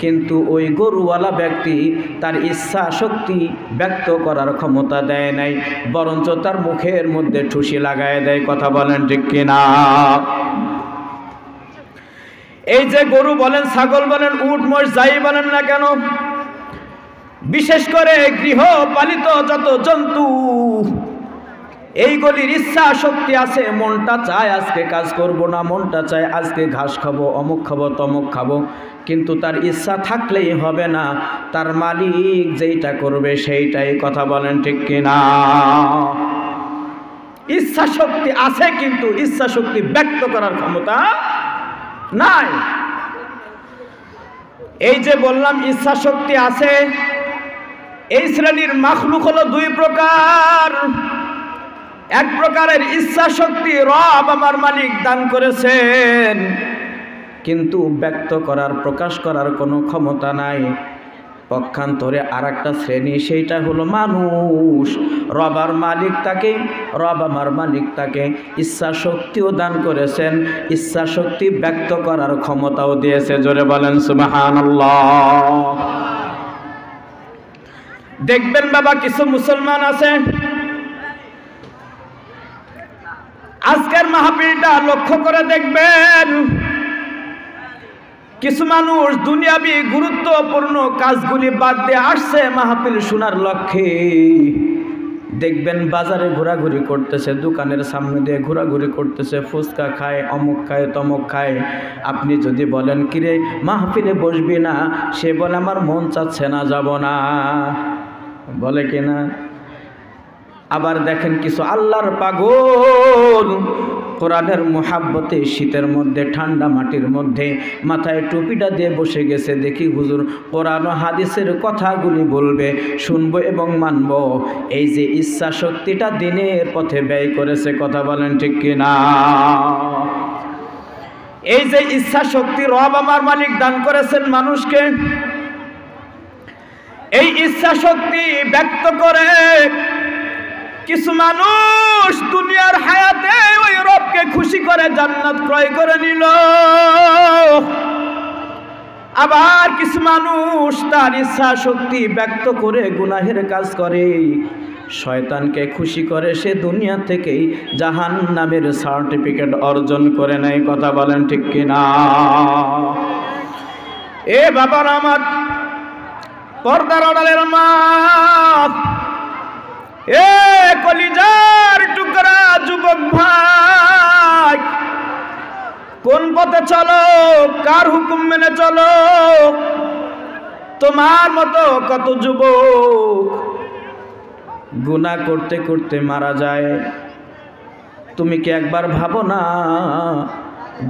কিন্তু ওই গরুওয়ালা ব্যক্তি তার ইচ্ছা শক্তি ব্যক্ত করার ক্ষমতা দেয় নাই, বরঞ্চ তার মুখের মধ্যে ঠুসি লাগায় দেয়। কথা বলেন ঠিক কিনা? এই যে গরু বলেন, ছাগল বলেন, উট মোষ যাই বলেন না কেন, বিশেষ করে গৃহপালিত যত জন্তু, এইগুলির ইচ্ছা শক্তি আছে। মনটা চায় আজকে কাজ করব না, মনটা চায় আজকে ঘাস খাবো, অমুক খাবো, তমুক খাবো, কিন্তু তার ইচ্ছা থাকলেই হবে না, তার মালিক যেইটা করবে সেইটাই। কথা বলেন ঠিক কিনা? ইচ্ছা শক্তি আছে, কিন্তু ইচ্ছা শক্তি ব্যক্ত করার ক্ষমতা নাই। এই যে বললাম ইচ্ছা শক্তি আছে, এই শ্রেণীর মাখলুক হলো দুই প্রকার। এক প্রকারের ইচ্ছা শক্তি রব আমার মালিক দান করেছেন, কিন্তু ব্যক্ত করার, প্রকাশ করার কোনো ক্ষমতা নাই। পক্ষান্তরে আর একটা শ্রেণী, সেইটা হলো মানুষ। রব আমার মালিক তাকে ইচ্ছা শক্তিও দান করেছেন, ইচ্ছা শক্তি ব্যক্ত করার ক্ষমতাও দিয়েছে। জোরে বলেন সুবহানাল্লাহ। দেখবেন বাবা, কিছু মুসলমান আছে, আজকের মাহফিলটা লক্ষ্য করে দেখবেন, কিছু মানুষ দুনিয়াবি গুরুত্বপূর্ণ কাজগুলি বাদ দিয়ে আসছে মাহফিল শোনার লক্ষ্যে। দেখবেন বাজারে ঘোরাঘুরি করতেছে, দোকানের সামনে দিয়ে ঘোরাঘুরি করতেছে, ফুচকা খায়, অমুক খায়, তমুক খায়। আপনি যদি বলেন কিরে মাহফিলে বসবি না, সে বলে আমার মন চাচ্ছে না, যাব না, বলে কিনা? আবার দেখেন কিছু আল্লাহর পাগল, কোরআনের মোহাব্বতে শীতের মধ্যে, ঠান্ডা মাটির মধ্যে মাথায় টুপিটা দিয়ে বসে গেছে। দেখি হুজুর কোরআন ও হাদিসের কথাগুলি বলবে, শুনবো এবং মানব। এই যে ইচ্ছা শক্তিটা দিনের পথে ব্যয় করেছে। কথা বলেন ঠিক কিনা? এই যে ইচ্ছা শক্তি রব আমার মালিক দান করেছেন মানুষকে, এই ইচ্ছা শক্তি ব্যক্ত করে কিছু মানুষ দুনিয়ার হায়াতে ওই রবকে খুশি করে জান্নাত ক্রয় করে নিল। আবার কিছু মানুষ তার ইচ্ছা শক্তি ব্যক্ত করে গুনাহের কাজ করে, শয়তানকে খুশি করে সে দুনিয়া থেকেই জাহান্নামের সার্টিফিকেট অর্জন করে নেয়। কথা বলেন ঠিক কিনা? এ বাবার আমার, পর্দার আড়ালের মা, এ কলিজার টুকরা যুবক ভাই, কোন পথে চলো, কার হুকুম মেনে চলো? তোমার মতো কত যুবক গুনাহ করতে করতে মারা যায়। তুমি কি একবার ভাবো না,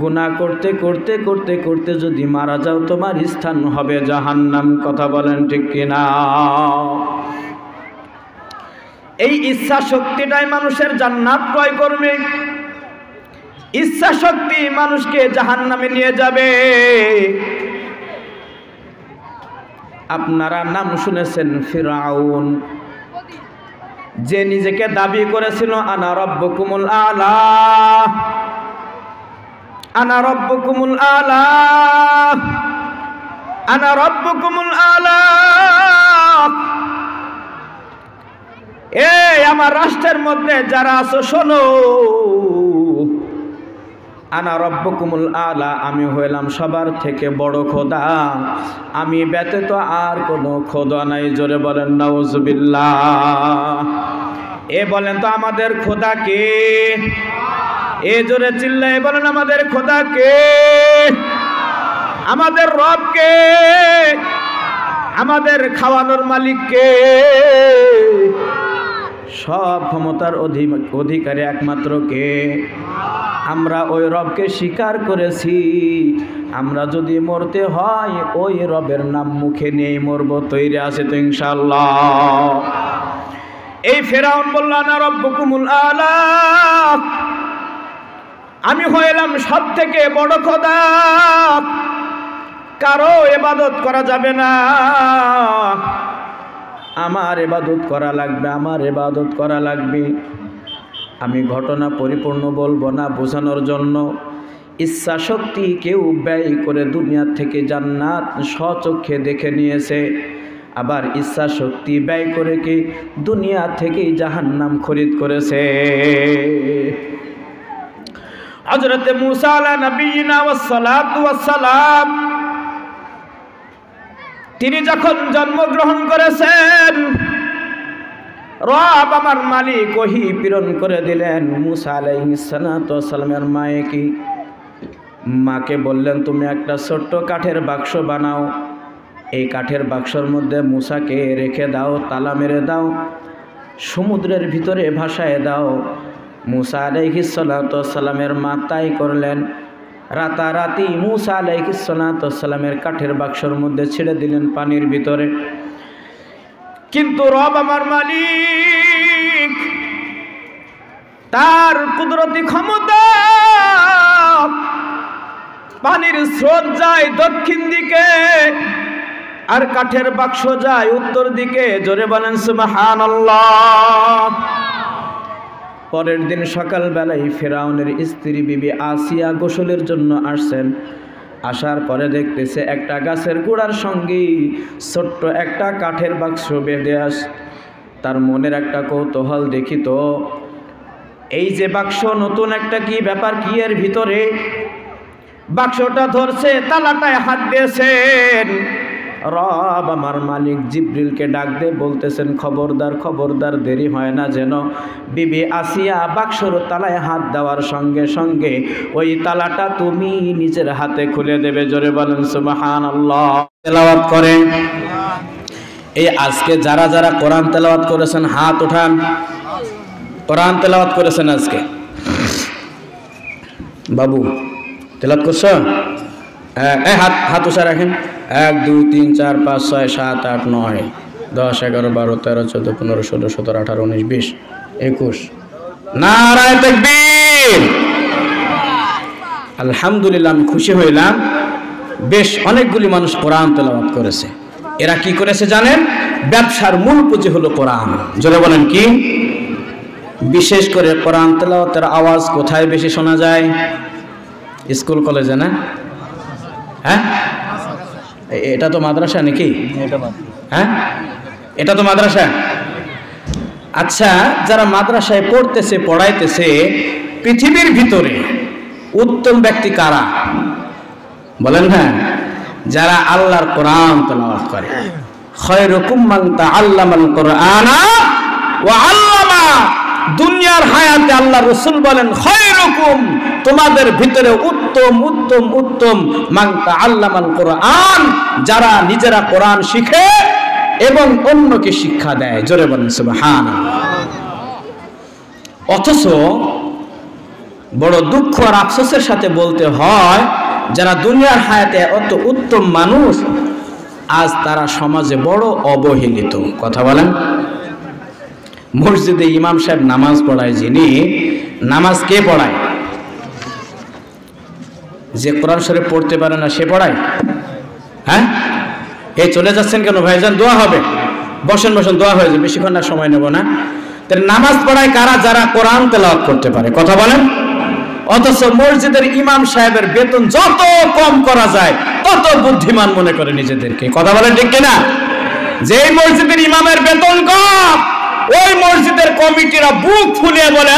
গুনাহ করতে করতে করতে করতে যদি মারা যাও, তোমার স্থান হবে জাহান্নাম। কথা বলেন ঠিক কিনা? এই ইচ্ছা শক্তিটাই মানুষের জান্নাত ক্রয় করবে, ইচ্ছা শক্তি মানুষকে জাহান্নামে নিয়ে যাবে। আপনারা নাম শুনেছেন ফিরাউন, যে নিজেকে দাবি করেছিল আনা রব্বুকুমুল আলা, আনা রব্বুকুমুল আলা, আনা রব্বুকুমুল আলা। এই আমার রাষ্ট্রের মধ্যে যারা আছো শোনো, আনা রব্বুকুমুল আলা, আমি হইলাম সবার থেকে বড় খোদা, আমি ব্যতীত আর কোনো খোদা নাই। জোরে বলেন নাউজুবিল্লাহ। এ বলেন তো আমাদের খোদা কে? এ জোরে চিল্লায় বলেন আমাদের খোদা কে? আমাদের রব কে? আমাদের খাওয়ানোর মালিক কে? সব ক্ষমতার অধিকারী একমাত্র কে? আমরা ওই রবকে স্বীকার করেছি। আমরা যদি মরতে হয় ওই রবের নাম মুখে নিয়ে মরব। তৈরি আছে তো ইনশাআল্লাহ? এই ফেরাউন বলল আনা রব্বুকুমুল আলা, আমি হইলাম সব থেকে বড় খোদা, কারো ইবাদত করা যাবে না, আমার ইবাদত করা লাগবে, আমার ইবাদত করা লাগবে। আমি ঘটনা পরিপূর্ণ বলবো না বোঝানোর জন্য। ইচ্ছা শক্তি কেউ ব্যয় করে দুনিয়া থেকে জান্নাত স্বচক্ষে দেখে নিয়েছে, আবার ইচ্ছা শক্তি ব্যয় করে কি দুনিয়া থেকেই জাহান্নাম খরিদ করেছে। হযরত মূসা আলা নবিয়িনা ওয়াস সালাতু ওয়াস সালাম তিনি যখন জন্মগ্রহণ করেছেন, রব আমার মালিক ওহী প্রেরণ করে দিলেন মূসা আলাইহিস সালাতু ওয়াস সালামের মাকে বললেন, তুমি একটা ছোট্ট কাঠের বাক্স বানাও, এই কাঠের বাক্সর মধ্যে মূসাকে রেখে দাও, তালা মেরে দাও, সমুদ্রের ভিতরে ভাসায় দাও। মূসা আলাইহিস সালাতু ওয়াস সালামের মা তাই করলেন। রাতারাতি মূসা আলাইহিস সালাতু ওয়াস সালামের কাঠের বাক্সর মধ্যে ছেড়ে দিলেন পানির ভিতরে। কিন্তু রব আমার মালিক তার কুদরতি ক্ষমতা, পানির স্রোত যায় দক্ষিণ দিকে আর কাঠের বাক্স যায় উত্তর দিকে। জোরে বলেন সুবহানাল্লাহ। পরের দিন সকালবেলায় ফিরআউনের স্ত্রী বিবি আসিয়া গোসলের জন্য আসছেন। আসার পরে দেখতেছে একটা গাছের গোড়ার সঙ্গেই ছোট্ট একটা কাঠের বাক্স বেঁধে আস। তার মনের একটা কৌতূহল, দেখি তো এই যে বাক্স, নতুন একটা কি ব্যাপার, কি এর ভিতরে? বাক্সটা ধরছে, তালাটায় হাত দিয়েছেন। রব আমার মালিক জিবরিলকে ডাক দিয়ে বলতেছেন, খবরদার খবরদার, দেরি হয় না যেন। বিবি আসিয়া বাক্সর তালায় হাত দেওয়ার সঙ্গে সঙ্গে ওই তালাটা তুমি নিজের হাতে খুলে দেবে। জোরে বলেন সুবহানাল্লাহ। তেলাওয়াত করেন। এই আজকে যারা যারা কোরআন তেলাওয়াত করেছেন হাত উঠান। কোরআন তেলাওয়াত করেছেন আজকে? বাবু তেলাওয়াত করছো? হাত হাত উঁচা রাখেন। 1 2 3 4 5 6 7 8 9 10 11 12 13 14 15 16 17 18 19 20 21। নারায়ে তাকবীর। আলহামদুলিল্লাহ, আমি খুশি হইলাম। বেশ অনেকগুলি মানুষ কোরআন তেলাওয়াত করেছে। এরা কি করেছে জানেন? ব্যবসার মূল পুঁজি হলো কোরআন। জোরে বলেন কি? বিশেষ করে কোরআন তেলাওয়াতের আওয়াজ কোথায় বেশি শোনা যায়? স্কুল কলেজে না? হ্যাঁ, এটা তো মাদ্রাসা নাকি? হ্যাঁ, এটা তো মাদ্রাসা। আচ্ছা, যারা মাদ্রাসায় পড়তেছে পড়াইতেছে, পৃথিবীর ভিতরে উত্তম ব্যক্তি কারা বলেন? হ্যাঁ, যারা আল্লাহর কোরআন তেলাওয়াত করে। খায়রুকুম মান তাআল্লামাল কোরআনা ওয়া আল্লামা। দুনিয়ার হায়াতে আল্লাহ রাসূল বলেন, খায়রুকুম, তোমাদের ভিতরে উত্তম উত্তম উত্তম মান তাআল্লামাল কোরআন, যারা নিজেরা কোরআন শিখে এবং অন্যকে শিক্ষা দেয়। জোরে বলেন সুবহানাল্লাহ। অথচ বড় দুঃখ আর আফসোসের সাথে বলতে হয়, যারা দুনিয়ার হায়াতে অত উত্তম মানুষ, আজ তারা সমাজে বড় অবহেলিত। কথা বলেন। মসজিদে ইমাম সাহেব নামাজ পড়ায়, যিনি নামাজ কে পড়ায়? যে কোরআন শরীফ পড়তে পারে না সে পড়ায়? হ্যাঁ, এই চলে যাচ্ছেন কেন ভাইজান? দোয়া হবে, বসেন বসেন, দোয়া হয়ে যাবে, বেশিক্ষণ না সময় নেব না। তাহলে নামাজ পড়ায় কারা? যারা কোরআন তেলাওয়াত করতে পারে। কথা বলেন। অথচ মসজিদের ইমাম সাহেবের বেতন যত কম করা যায় তত বুদ্ধিমান মনে করে নিজেদেরকে। কথা বলেন ঠিক কিনা? যে মসজিদের ইমামের বেতন কম, ওই মসজিদের কমিটিরা বুক ফুলিয়ে বলে,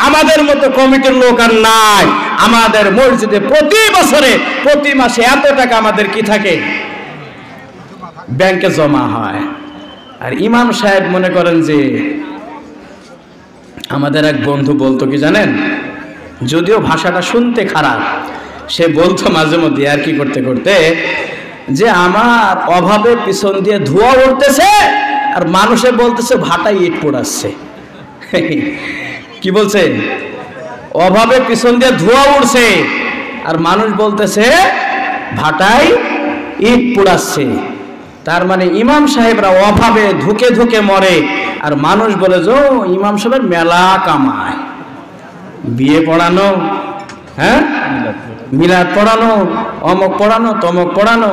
আমাদের মতো কমিটির লোক আর নাই, আমাদের মসজিদে প্রতি বছরে প্রতি মাসে এত টাকা আমাদের কি থাকে, ব্যাংকে জমা হয়। আর ইমাম সাহেব মনে করেন যে, আমাদের এক বন্ধু বলতো কি জানেন, যদিও ভাষাটা শুনতে খারাপ, সে বলতো মাঝে মধ্যে আর কি করতে করতে, যে আমার অভাবে পিছন দিয়ে ধোঁয়া উঠতেছে আর মানুষে বলতেছে ভাটায় ইট পোড়াচ্ছে। কি বলছে? অভাবে পিছন দিয়ে ধোঁয়া উঠছে আর মানুষ বলতেছে ভাটায় ইট পোড়াচ্ছে। তার মানে ইমাম সাহেবরা অভাবে ধুকে ধুকে মরে আর মানুষ বলে যে ইমাম সাহেবের মেলা কামায়, বিয়ে পড়ানো, হ্যাঁ মিলাদ পড়ানো, অমক পড়ানো, তমক পড়ানো।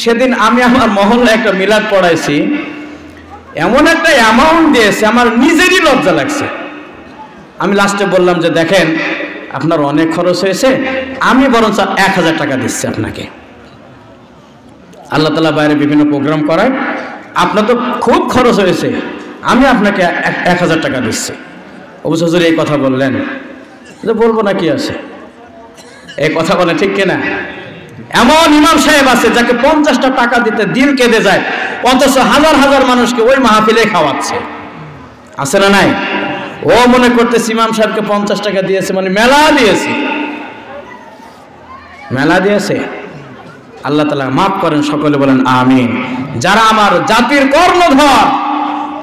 সেদিন আমি আমার মহল্লায় একটা মিলাদ পড়াইছি, এমন একটা অ্যামাউন্ট দিয়েছে আমার নিজেরই লজ্জা লাগছে। আমি লাস্টে বললাম যে দেখেন, আপনার অনেক খরচ হয়েছে, আমি বরঞ্চ 1000 টাকা দিচ্ছি আপনাকে। আল্লাহ তাআলা বাইরে বিভিন্ন প্রোগ্রাম করায়, আপনার তো খুব খরচ হয়েছে, আমি আপনাকে 1000 টাকা দিচ্ছি। অবশ্য হুজুর এই কথা বললেন, যে বলবো না কি আছে, এই কথা বলে ঠিক কিনা? এমন ইমাম সাহেব আছে যাকে 50টা টাকা দিতে দিল কেঁদে যায়, অথচ হাজার হাজার মানুষকে ওই মাহফিলে খাওয়াচ্ছে। আছে না নাই? ও মনে করতেছে ইমাম সাহেবকে 50 টাকা দিয়েছে মানে মেলা দিয়েছে, মেলা দিয়েছে। আল্লাহ তাআলা মাফ করেন, সকলে বলেন আমিন। যারা আমার জাতির কর্ণধর,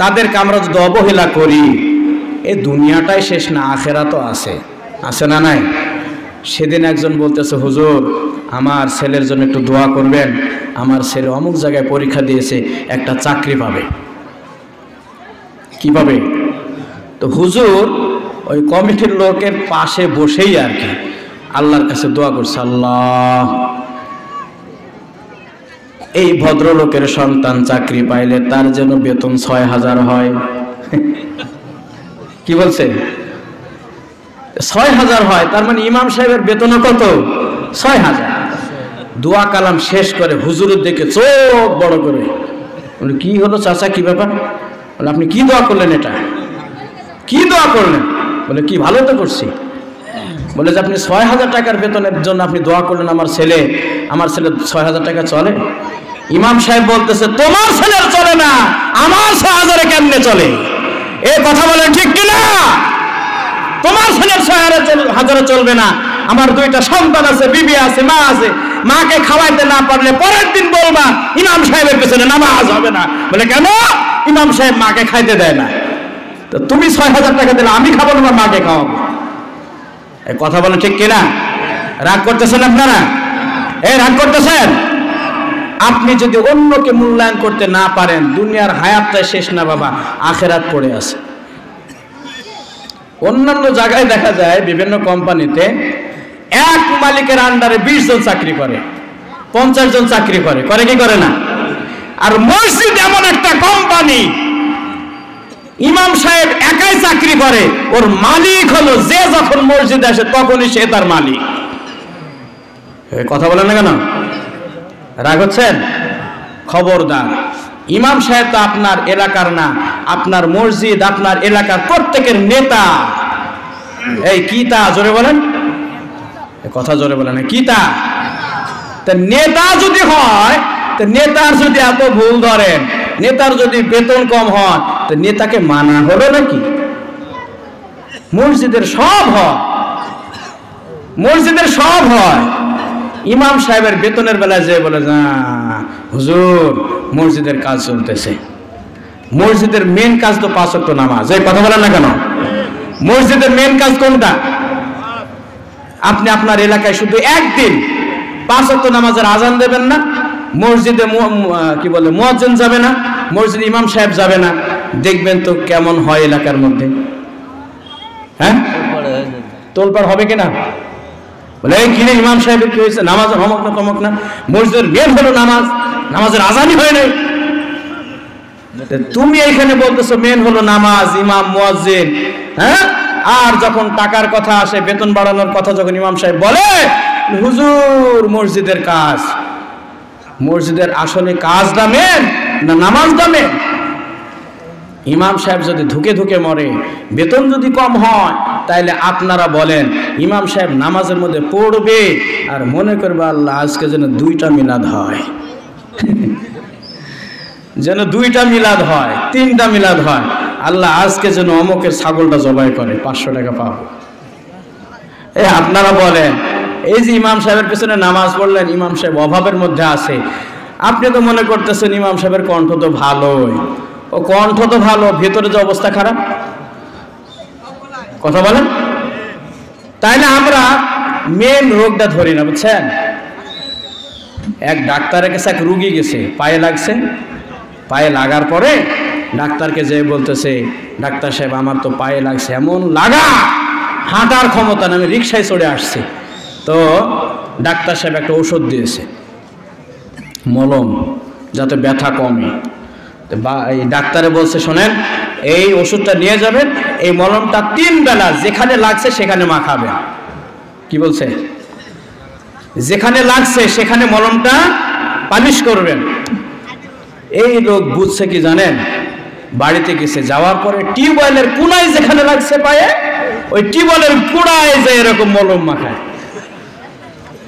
তাদেরকে আমরা যদি অবহেলা করি, এই দুনিয়াটাই শেষ না, আখেরাতও আছে। আছে না নাই? সেদিন একজন বলতেছে, হুজুর আমার ছেলের জন্য একটু দোয়া করবেন, আমার ছেলে অমুক জায়গায় পরীক্ষা দিয়েছে, একটা চাকরি পাবে। কি পাবে? তো হুজুর ওই কমিটির লোকের পাশে বসেই আর কি আল্লাহর কাছে দোয়া করছে, আল্লাহ এই ভদ্রলোকের সন্তান চাকরি পাইলে তার যেন বেতন 6000 হয়। কি বলছে? 6000 হয়, তার মানে ইমাম সাহেবের বেতন কত? 6000। দোয়া কালাম শেষ করে হুজুরের দিকে চোখ বড় করে বলে, কি হলো চাচা, কি ব্যাপার? বলে, আপনি কি দোয়া করলেন? এটা কি দোয়া করলেন? বলে, কি ভালো তো করছি। বলে যে আপনি 6000 টাকার বেতনের জন্য আপনি দোয়া করলেন, আমার ছেলে 6000 টাকা চলে? ইমাম সাহেব বলতেছে, তোমার ছেলের চলে না, আমার 6000 কেমনে চলে? এ কথা বলেন ঠিক কিনা? তোমার ছেলের 6000 চলবে না। আমার 2টা সন্তান আছে, বিবি আছে, মা আছে, মাকে খাওয়াইতে না পারলে পরের দিন বলবা ইমাম সাহেবের পেছনে নামাজ হবে না। বলে, কেন? ইমাম সাহেব মাকে খাইতে দেয় না। তো তুমি 6000 টাকা দিলে আমি খাবো না, মাকে খাওয়াবো। এই কথা বলেন ঠিক কিনা? রাগ করতেছেন আপনারা? রাগ করতেছেন? আপনি যদি অন্যকে মূল্যায়ন করতে না পারেন, দুনিয়ার হায়াতটা শেষ না বাবা, আখেরাত পড়ে আছে। অন্যান্য জায়গায় দেখা যায় বিভিন্ন কোম্পানিতে এক মালিকের আন্ডারে 20 জন চাকরি করে, 50 জন চাকরি করে, করে কি করে না? আর মসজিদ এমন একটা কোম্পানি, ইমাম সাহেব একাই চাকরি করে, ওর মালিক হলো যে যখন মসজিদে আসে তখনই সে তার মালিক। কথা বলেন না কেন? রাগ হচ্ছেন? খবরদার, ইমাম সাহেব তো আপনার এলাকার না, আপনার মসজিদ, আপনার এলাকার প্রত্যেকের নেতা। এই কি তা? জোরে বলেন, কথা জোরে বলেন। কি তা? নেতা যদি হয়, তো নেতার যদি এত ভুল ধরেন, নেতার যদি বেতন কম হয়, তো নেতাকে মানা হলো নাকি? মসজিদের সব হয়, মসজিদের সব হয়। ইমাম সাহেবের বেতনের বেলায় যে বলে, না হুজুর মসজিদের কাজ চলতেছে, মসজিদের মেন কাজ তো 5 ওয়াক্ত নামাজ। এই কথা বলেন না কেন? মসজিদের মেন কাজ কোনটা? আপনি আপনার এলাকায় শুধু একদিন 5 ওয়াক্ত নামাজের আজান দেবেন না, মসজিদে কি বলে মুয়াজ্জিন যাবে না, মসজিদে ইমাম সাহেব যাবে না, দেখবেন তো কেমন হয় এলাকার মধ্যে। হ্যাঁ, তোলপাড় হবে কিনা? বলে, এই কিনে ইমাম সাহেবের কি হয়েছে? নামাজ হমক না তমক না, মসজিদের মেন হলো নামাজ, নামাজের আজানই হয় নাই। তুমি এইখানে বলতেছো মেন হলো নামাজ, ইমাম মুয়াজ্জিন। হ্যাঁ, আর যখন টাকার কথা আসে, বেতন বাড়ানোর কথা যখন ইমাম সাহেব বলে, হুজুর মসজিদের কাজ, মসজিদের আসলে কাজটা মেন না নামাজটা মেন? ইমাম সাহেব যদি ধুকে ধুকে মরে, বেতন যদি কম হয়, তাইলে আপনারা বলেন ইমাম সাহেব নামাজের মধ্যে পড়বে আর মনে করবে আল্লাহ আজকে যেন 2টা মিলাদ হয়, যেন 2টা মিলাদ হয়, 3টা মিলাদ হয়, আল্লাহ আজকে যেন অমুকের ছাগলটা জবাই করে, 500 টাকা পাবো। আপনারা বলেন, এই যে ইমাম সাহেবের পেছনে নামাজ পড়লেন, ইমাম সাহেব অভাবের মধ্যে আছে, আপনি তো মনে করতেছেন ইমাম সাহেবের কণ্ঠ তো ভালোই, ও কণ্ঠ তো ভালো, ভেতরে যে অবস্থা খারাপ। কথা বলেন? তাইলে আমরা মেন রোগটা ধরি না, বুঝছেন? এক ডাক্তারের কাছে এক রুগী গেছে, পায়ে লাগছে, পায়ে লাগার পরে ডাক্তারকে যে বলতেছে, ডাক্তার সাহেব আমার তো পায়ে লাগছে, এমন লাগা হাঁটার ক্ষমতা না, আমি রিক্সায় চড়ে আসছি। তো ডাক্তার সাহেব একটা ওষুধ দিয়েছে, মলম, যাতে ব্যথা কমে। এই ডাক্তারে বলছে, শোনেন এই ওষুধটা নিয়ে যাবেন, এই মলমটা 3 বেলা যেখানে লাগছে সেখানে মাখাবেন। কি বলছে? যেখানে লাগছে সেখানে মলমটা পালিশ করবেন। এই লোক বুঝছে কি জানেন? বাড়িতে গেছে, যাওয়ার পরে টিউবওয়েলের কোনায় যেখানে লাগছে পায়ে, ওই টিউবওয়েলের গোড়ায় যে এরকম মলম মাখায়।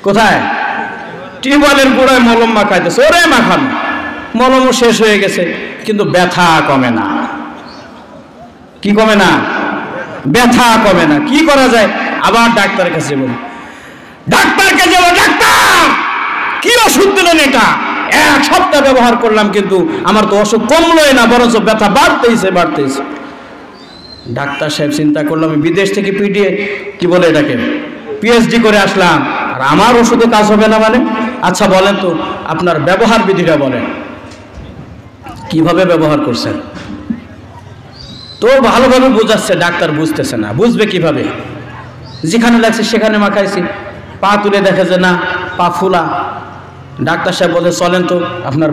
কোথায়? টিউবওয়েলের গোড়ায় মলম মাখাইতেছে। ওরে মাখানো, মলমও শেষ হয়ে গেছে, কিন্তু ব্যথা কমে না। কি কমে না? ব্যথা কমে না। কি করা যায়? আবার ডাক্তারের কাছে বলি, ডাক্তারকে যাবো, ডাক্তার কি ওষুধ দিলেন? এটা 1 সপ্তাহ ব্যবহার করলাম, কিন্তু আমার তো অসুখ কমলোই না, বরঞ্চ ব্যথা বাড়তেইছে। ডাক্তার সাহেব চিন্তা করলাম, আমি বিদেশ থেকে কি বলে এটাকে পিএইচডি করে আসলাম, আর আমার ওষুধে কাজ হবে না মানে? আচ্ছা বলেন তো, আপনার ব্যবহার বিধিটা বলেন, কিভাবে ব্যবহার করছেন? তো ভালোভাবে বোঝাচ্ছে, ডাক্তার বুঝতেছে না। বুঝবে কিভাবে? যেখানে লাগছে সেখানে মাখাইছি। পা তুলে দেখে যে না, পা ফুলা। ডাক্তার সাহেব বলে চলেন তো আপনার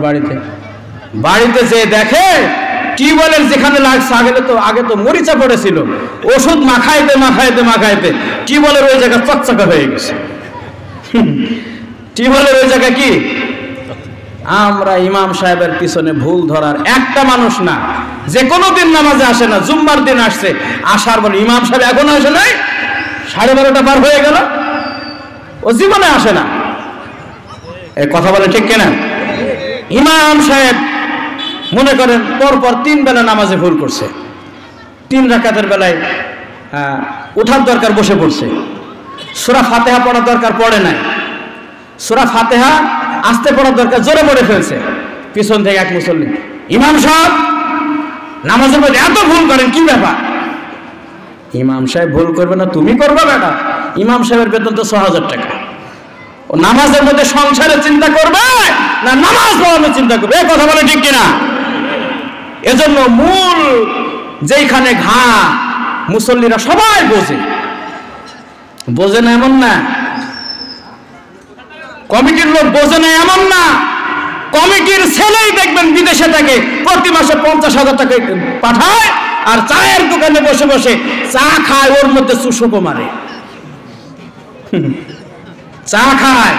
বাড়িতে যে দেখে টিউবওয়েলের যেখানে লাগছে আগে তো মরিচা পড়েছিল, ওষুধ মাখাইতে টিউবওয়েলের ওই জায়গা চকচকা হয়ে গেছে। টিউবওয়েলের ওই জায়গা কি? আমরা ইমাম সাহেবের পিছনে ভুল ধরার একটা মানুষ না, যে কোনো দিন নামাজে আসে না, জুম্মার দিন আসছে, আসার বলে ইমাম সাহেব এখনো আসে নাই, 12:30 পার হয়ে গেল, ও জীবনে আসে না। এই কথা বলে ঠিক কিনা? ইমাম সাহেব মনে করেন পরপর 3 বেলা নামাজে ভুল করছে। 3 রাকাতের বেলায় ওঠার দরকার বসে পড়ছে, সূরা ফাতিহা পড়ার দরকার পড়ে নাই, সূরা ফাতিহা আস্তে পড়ার দরকার জোরে পড়ে ফেলছে। পিছন থেকে এক মুসল্লি, ইমাম সাহেব নামাজের মধ্যে এত ভুল করেন, কি ব্যাপার? ইমাম সাহেব ভুল করবে না, তুমি করবে বেটা? ইমাম সাহেবের বেতন তো 6000 টাকা। ও নামাজের মধ্যে সংসারের চিন্তা করবে না নামাজ পড়ানোর চিন্তা করবে? এই কথা বলে ঠিক কিনা? এজন্য মূল যেখানে ঘা, মুসল্লিরা সবাই বোঝে না এমন না, কমিটির লোক বোঝে না এমন না, কমিটির ছেলেই দেখবেন বিদেশে থেকে প্রতি মাসে 50,000 টাকা পাঠায়, আর চায়ের দোকানে বসে বসে চা খায়, ওর মধ্যে চুষকও মারে। চা খায়,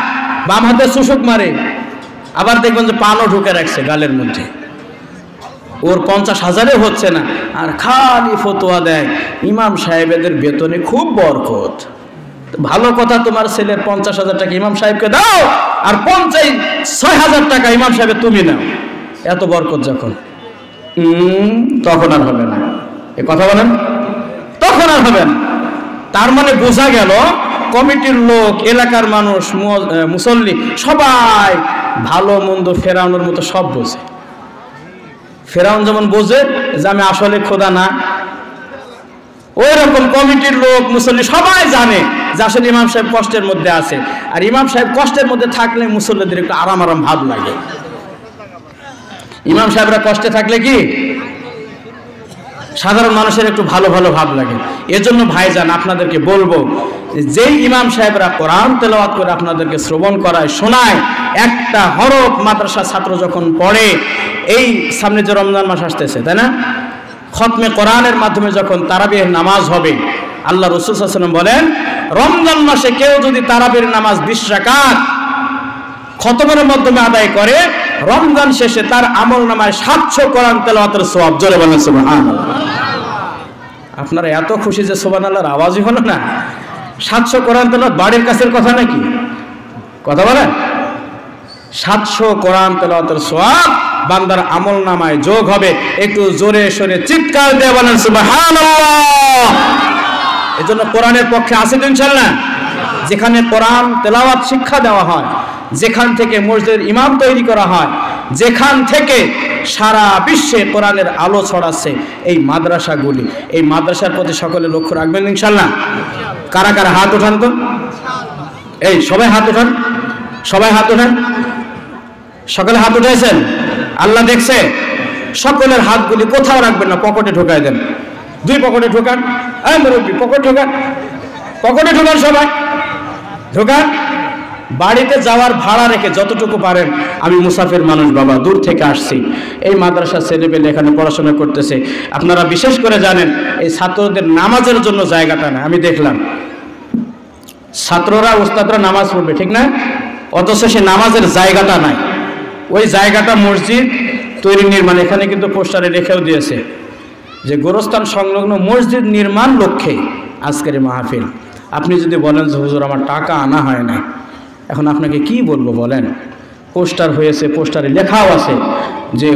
বাম হাতে চুষক মারে, আবার দেখবেন যে পানও ঢুকে রাখছে গালের মধ্যে। ওর 50,000 হচ্ছে না, আর খালি ফতোয়া দেয় ইমাম সাহেবেদের বেতনে খুব বরকত। ভালো কথা, তোমার ছেলের 50,000 টাকা ইমাম সাহেবকে দাও, আর 6,000 টাকা ইমাম সাহেব তুমি নাও। এত বরকত যখন, তখন আর হবে না। এ কথা বলেন, তখন আর হবে না। তার মানে বোঝা গেল কমিটির লোক, এলাকার মানুষ, মুসল্লি সবাই ভালো মন্দ ফেরাউনের মতো সব বোঝে। ফেরাউন যেমন বোঝে যে আমি আসলে খোদা না, ওই রকম কমিটির লোক, মুসল্লি সবাই জানে যে আসলে ইমাম সাহেব কষ্টের মধ্যে আছে, আর ইমাম সাহেব কষ্টের মধ্যে থাকলে মুসল্লিদের একটু আরাম ভাব লাগে। ইমাম সাহেবরা কষ্টে থাকলে কি সাধারণ মানুষের একটু ভালো ভাব লাগে। এজন্য ভাইজান আপনাদেরকে বলবো, যেই ইমাম সাহেবরা কোরআন তেলাওয়াত করে আপনাদেরকে শ্রবণ করায়, শোনায়, একটা হরফ মাদ্রাসা ছাত্র যখন পড়ে, এই সামনে যে রমজান মাস আসতেছে, তাই না? খতমে কোরআনের মাধ্যমে যখন তারাবিহের নামাজ হবে, আল্লাহ রাসূল সাল্লাল্লাহু আলাইহি ওয়াসাল্লাম বলেন, রমজান মাসে কেউ যদি তারাবির নামাজ 20 রাকাত খতমের মাধ্যমে আদায় করে, রমজান শেষে তার আমল নামায় 700 কোরআন তেলাওয়াতের সওয়াব। জোরে বলেন সুবহানাল্লাহ। আপনারা এত খুশি যে সুবহানাল্লাহর আওয়াজই হলো না। 700 কোরআন তেলাওয়াত বাড়ির কাছের কথা নাকি? কথা বলেন। 700 কোরআন তেলাওয়াতের সওয়াব বান্দার আমল নামায় যোগ হবে। একটু জোরে সরে চিৎকার দিয়ে বলেন সুবহানাল্লাহ। এজন্য কোরআনের পক্ষে আছে তো ইনশাআল্লাহ। যেখানে কোরআন তেলাওয়াত শিক্ষা দেওয়া হয়, যেখান থেকে মসজিদের ইমাম তৈরি করা হয়, যেখান থেকে সারা বিশ্বে কোরআনের আলো ছড়াচ্ছে, এই মাদ্রাসাগুলি, এই মাদ্রাসার প্রতি সকলে লক্ষ্য রাখবেন ইনশাআল্লাহ। কারা কারা হাত ওঠান তো? এই সবাই হাত ওঠান, সবাই হাত ওঠান। সকলে হাত উঠাইছেন? আল্লাহ দেখছে। সকলের হাতগুলি কোথাও রাখবেন না, পকেটে ঢোকায় দেন। 2 পকেটে ঢোকান। এই মুরব্বি পকেটে ঢোকান, পকেটে ঢোকান, সবাই ঢোকান। বাড়িতে যাওয়ার ভাড়া রেখে যতটুকু পারেন, আমি মুসাফির মানুষ বাবা, দূর থেকে আসছি, এই মাদ্রাসার ছেলেপেলে এখানে পড়াশোনা করতেছে, আপনারা বিশেষ করে জানেন এই ছাত্রদের নামাজের জন্য জায়গাটা না। আমি দেখলাম ছাত্ররা উস্তাদরা নামাজ পড়বে, ঠিক না? অথচ সে নামাজের জায়গাটা নাই। ওই জায়গাটা মসজিদ তৈরি নির্মাণ, এখানে কিন্তু পোস্টারে রেখেও দিয়েছে যে গোরস্থান সংলগ্ন মসজিদ নির্মাণ লক্ষ্যে আজকের এই মাহফিল। আপনি যদি বলেন যে হুজুর আমার টাকা আনা হয় না, এখন আপনাকে কি বলবো বলেন? পোস্টার হয়েছে, পোস্টারে লেখাও আছে যে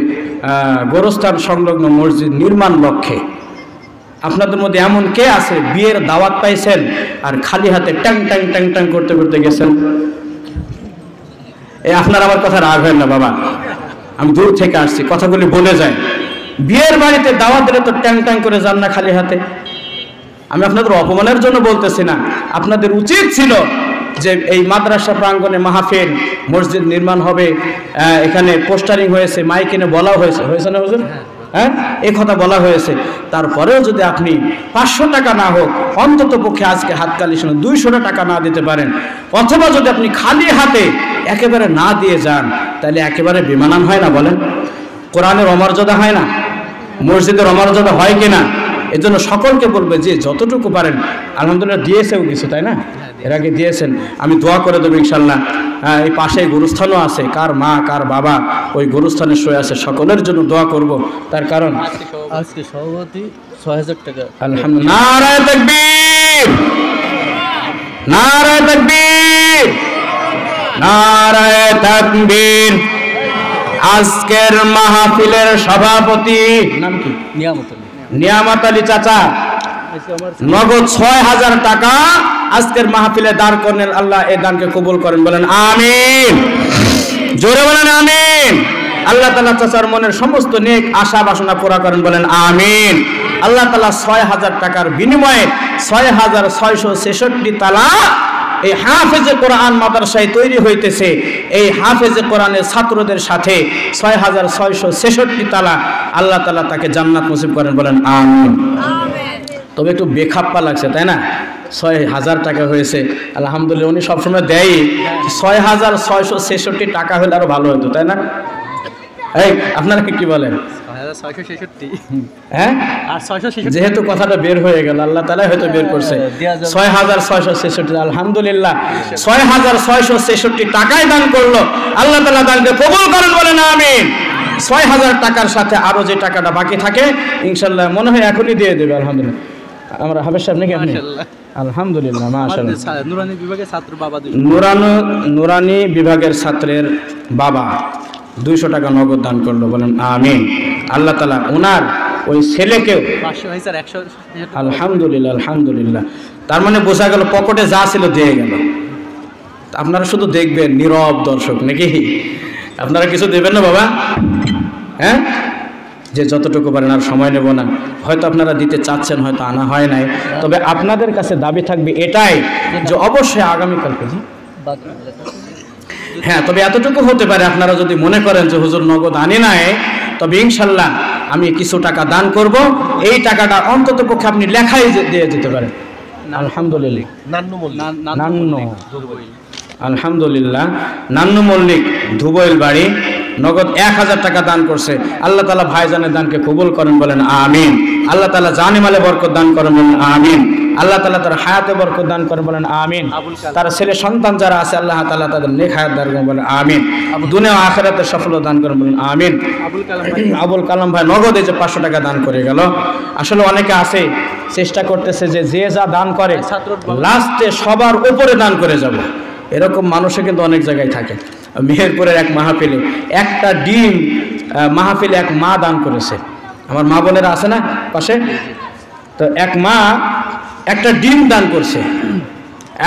গোরস্থান সংলগ্ন মসজিদ নির্মাণ লক্ষ্যে। আপনাদের মধ্যে এমন কে আছে বিয়ের দাওয়াত পাইছেন আর খালি হাতে ট্যাং ট্যাং ট্যাং ট্যাং করতে করতে গেছেন? আপনার আমার কথা রাগ হয় না বাবা, আমি দূর থেকে আসছি, কথাগুলি বলে যায়। বিয়ের বাড়িতে দাওয়াত দিলে তো ট্যাং ট্যাং করে যান না খালি হাতে। আমি আপনাদের অপমানের জন্য বলতেছি না, আপনাদের উচিত ছিল যে এই মাদ্রাসা প্রাঙ্গণে মাহফিল, মসজিদ নির্মাণ হবে, এখানে পোস্টারিং হয়েছে, মাইক এনে বলা হয়েছে, হয়েছে না হুজুর? হ্যাঁ, এই কথা বলা হয়েছে। তারপরেও যদি আপনি 500 টাকা না হোক, অন্তত পক্ষে আজকে হাততালি শুনে 200 টাকা না দিতে পারেন, অথবা যদি আপনি খালি হাতে একেবারে না দিয়ে যান, তাহলে একেবারে বেমানান হয় না বলেন? কোরআনের অমর্যাদা হয় না? মসজিদের অমর্যাদা হয় কিনা? এর জন্য সকলকে বলবে যে যতটুকু পারেন, আলহামদুলিল্লাহ দিয়েছেও কিছু, তাই না? এর আগে দিয়েছেন, আমি দোয়া করে দেবো ইনশাল্লাহ। এই পাশে গোরস্থানও আছে, কার মা কার বাবা ওই গোরস্থানে শুয়ে আছে, সকলের জন্য দোয়া করব। তার কারণ আজকে সভাপতি 6000 টাকা। আলহামদুলিল্লাহ, নারায়ে তাকবীর, নারায়ে তাকবীর, নারায়ে তাকবীর। আজকের মাহফিলের সভাপতি নাম কি? নিয়ামত আলী চাচা নগদ 6000 টাকা আজকের মাহফিলে দান করেন। আল্লাহ এই দানকে কবুল করেন, বলেন আমিন। জোরে বলেন আমিন। আল্লাহ তাআলা চাচার মনের সমস্ত নেক আশা বাসনা পুরা করেন, বলেন আমিন। আল্লাহ তাআলা 6000 টাকার বিনিময়ে 6666 তালা এই হাফেজে কোরআন মাদ্রাসায় তৈরি হইতেছে। এই হাফেজে কোরআনের ছাত্রদের সাথে 6666 তালা আল্লাহ তাআলা তাকে জান্নাত নসিব করেন, বলেন আমিন। তবে একটু বেখাপ্পা লাগছে, তাই না? 6000 টাকা হয়েছে, আলহামদুলিল্লাহ। উনি সবসময় দেয় 6666 টাকা হলে আরো ভালো হতো, তাই না? এই আপনারা কি বলেন? 6666। হ্যাঁ, আর 666 যেহেতু কথাটা বের হয়ে গেল, আল্লাহ তাআলা হয়তো বের করছে 6666। আলহামদুলিল্লাহ, 6666 টাকায় দান করলো, আল্লাহ তাআলা দানকে কবুল করেন, বলেন আমিন। 6000 টাকার সাথে আরো যে টাকাটা বাকি থাকে ইনশাআল্লাহ মনে হয় এখনই দিয়ে দেবে। আলহামদুলিল্লাহ, আমরা হাফেজ সাহেব নাকি আপনি? আলহামদুলিল্লাহ, মাশাআল্লাহ। নুরানি বিভাগের ছাত্র বাবা, নুরানি বিভাগের ছাত্রের বাবা 200 টাকা নগদ দান করলো, বলেন আমিন। আল্লাহ তাআলা ওনার ওই ছেলেকেও 500,100। আলহামদুলিল্লাহ, আলহামদুলিল্লাহ। তার মানে বোঝা গেল পকেটে যা ছিল দিয়ে গেল। আপনারা শুধু দেখবেন, নীরব দর্শক নাকি? আপনারা কিছু দেবেন না বাবা? হ্যাঁ, যে যতটুকু পারেন, আর সময় নেব না। হয়তো আপনারা দিতে চাচ্ছেন, হয়তো আনা হয় নাই, তবে আপনাদের কাছে দাবি থাকবে এটাই যে অবশ্যই আগামীকালকে, হ্যাঁ, তবে এতটুকু হতে পারে, আপনারা যদি মনে করেন যে হুজুর নগদ আনি নাই, তবে ইনশাল্লাহ আমি কিছু টাকা দান করব। এই টাকাটা অন্তত পক্ষে আপনি লেখাই দিয়ে যেতে পারেন। আলহামদুলিল্লাহ, আলহামদুলিল্লাহ, নান্নু মল্লিক ধুবইল বাড়ি নগদ 1000 টাকা দান করছে। আল্লাহ তাআলা ভাইজানের দানকে কবুল করেন, বলেন আমিন। আল্লাহ তাআলা জানে মালে বরকত দান করেন, বলেন আমিন। আল্লাহ তাআলা তার হায়াতে বরকত দান করেন, বলেন আমিন। তার ছেলে সন্তান যারা আছে আল্লাহ তাআলা তাদের নেক হায়াত দান করেন, বলেন আমিন। দুনিয়া ও আখিরাতে সফলতা দান করেন, বলেন আমিন। আবুল কালাম ভাই নগদে যে 500 টাকা দান করে গেল। আসলে অনেকে আছে চেষ্টা করতেছে যে যে যা দান করে লাস্টে সবার উপরে দান করে যাব, এরকম মানুষও কিন্তু অনেক জায়গায় থাকে। মেহেরপুরের এক মাহফিলে একটা ডিম মাহফিলে এক মা দান করেছে। আমার মা বোনেরা আছে না পাশে, তো এক মা একটা ডিম দান করছে।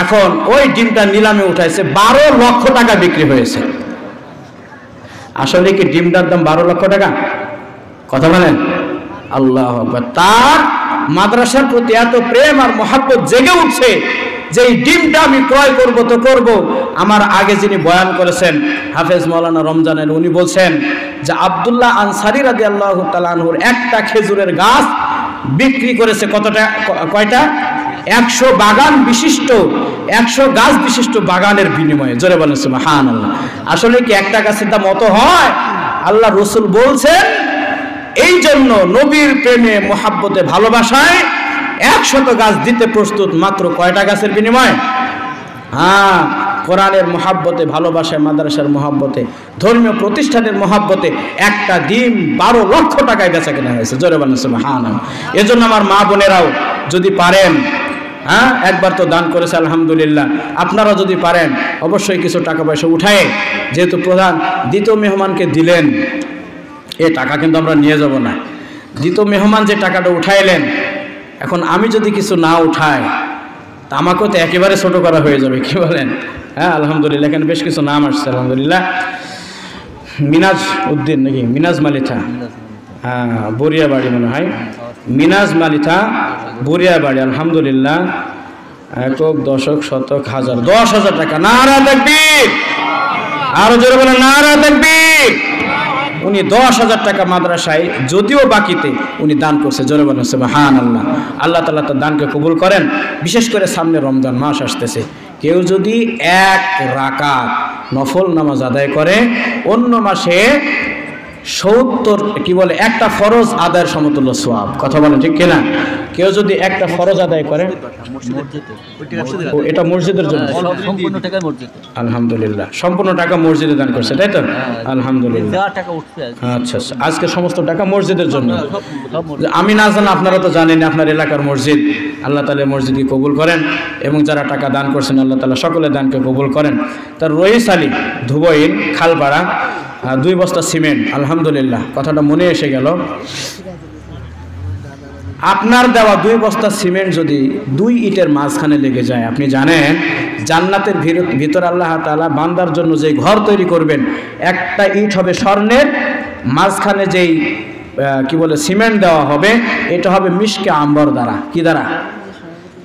এখন ওই ডিমটা নিলামে উঠাইছে, 12 লক্ষ টাকা বিক্রি হয়েছে। আসলে কি ডিমটার দাম 12 লক্ষ টাকা? কথা বলেন, আল্লাহু আকবার। তার মাদ্রাসার প্রতি এত প্রেম আর মহব্বত জেগে উঠছে যে এই ডিমটা আমি ক্রয় করব তো করব। আমার আগে যিনি বয়ান করেছেন হাফেজ মাওলানা রমজানের, উনি বলছেন যে আব্দুল্লাহ আনসারী রাদিয়াল্লাহু তাআলা আনহুর একটা খেজুরের গাছ বিক্রি করেছে কতটা, কয়টা? 100 বাগান বিশিষ্ট, 100 গাছ বিশিষ্ট বাগানের বিনিময়ে। জোরে বলেন সুবহানাল্লাহ। আসলে কি একটা গাছের দাম অত হয়? আল্লাহ রসুল বলছেন এই জন্য নবীর প্রেমে মহাব্বতে ভালোবাসায় 100 গাছ দিতে প্রস্তুত, মাত্র কয়টা গাছের বিনিময়ে? হ্যাঁ, কোরআনের মহাব্বতে, ভালোবাসায়, মাদ্রাসার মহাব্বতে, ধর্মীয় প্রতিষ্ঠানের মহাব্বতে একটা ডিম 12 লক্ষ টাকায় বেচা কেনা হয়েছে। জোরে বলেন সুবহানাল্লাহ। এজন্য আমার মা বোনেরাও যদি পারেন, হ্যাঁ, একবার তো দান করেছে আলহামদুলিল্লাহ, আপনারা যদি পারেন অবশ্যই কিছু টাকা পয়সা উঠায়, যেহেতু প্রধান দ্বিতীয় মেহমানকে দিলেন, এ টাকা কিন্তু আমরা নিয়ে যাব না। দ্বিতীয় মেহমান যে টাকাটা উঠাইলেন, এখন আমি যদি কিছু না উঠাই তা আমাকেও তো একেবারে ছোট করা হয়ে যাবে, কি বলেন? হ্যাঁ, আলহামদুলিল্লাহ এখানে বেশ কিছু নাম আসছে আলহামদুলিল্লাহ। মিনাজ উদ্দিন নাকি মিনাজ মালিথা, হ্যাঁ, বরিয়া বাড়ি মনে হয়, মিনাজ মালিথা বরিয়া বাড়ি, আলহামদুলিল্লাহ। একক, দশক, শতক, হাজার, 10,000 টাকা। নারা তাকবীর, আরো জোরে বলেন নারা তাকবীর। উনি 10,000 টাকা মাদ্রাসায় যদিও বাকিতে উনি দান করছে। জোরে বলেন সুবহানাল্লাহ। আল্লাহ তাআলা তার দানকে কবুল করেন। বিশেষ করে সামনে রমজান মাস আসতেছে, কেউ যদি 1 রাকাত নফল নামাজ আদায় করে, অন্য মাসে 70 কি বলে একটা ফরজ আদায়ের সমতুল্য সওয়াব। কথা বলেন ঠিক কিনা? কেউ যদি একটা ফরজ আদায় করে, এটা মসজিদের জন্য সম্পূর্ণ টাকা মসজিদ, আলহামদুলিল্লাহ, সম্পূর্ণ টাকা মসজিদে দান করছে, তাই তো? আলহামদুলিল্লাহ। টাকা উঠছে আচ্ছা, আজকে সমস্ত টাকা মসজিদের জন্য। আমি না জানি, আপনারা তো জানেন আপনার এলাকার মসজিদ। আল্লাহ তাআলা মসজিদকে কবুল করেন এবং যারা টাকা দান করছেন আল্লাহ তাআলা সকলের দানকে কবুল করেন। তার রইস আলী ধুবইল খালপাড়া 2 বস্তা সিমেন্ট, আলহামদুলিল্লাহ, কথাটা মনে এসে গেল। আপনার দেওয়া 2 বস্তা সিমেন্ট যদি 2 ইটের মাঝখানে লেগে যায়, আপনি জানেন জান্নাতের ভিতর আল্লাহ তাআলা বান্দার জন্য যে ঘর তৈরি করবেন, একটা ইট হবে স্বর্ণের, মাঝখানে যেই কি বলে সিমেন্ট দেওয়া হবে এটা হবে মিশকে আম্বর দ্বারা। কি দ্বারা?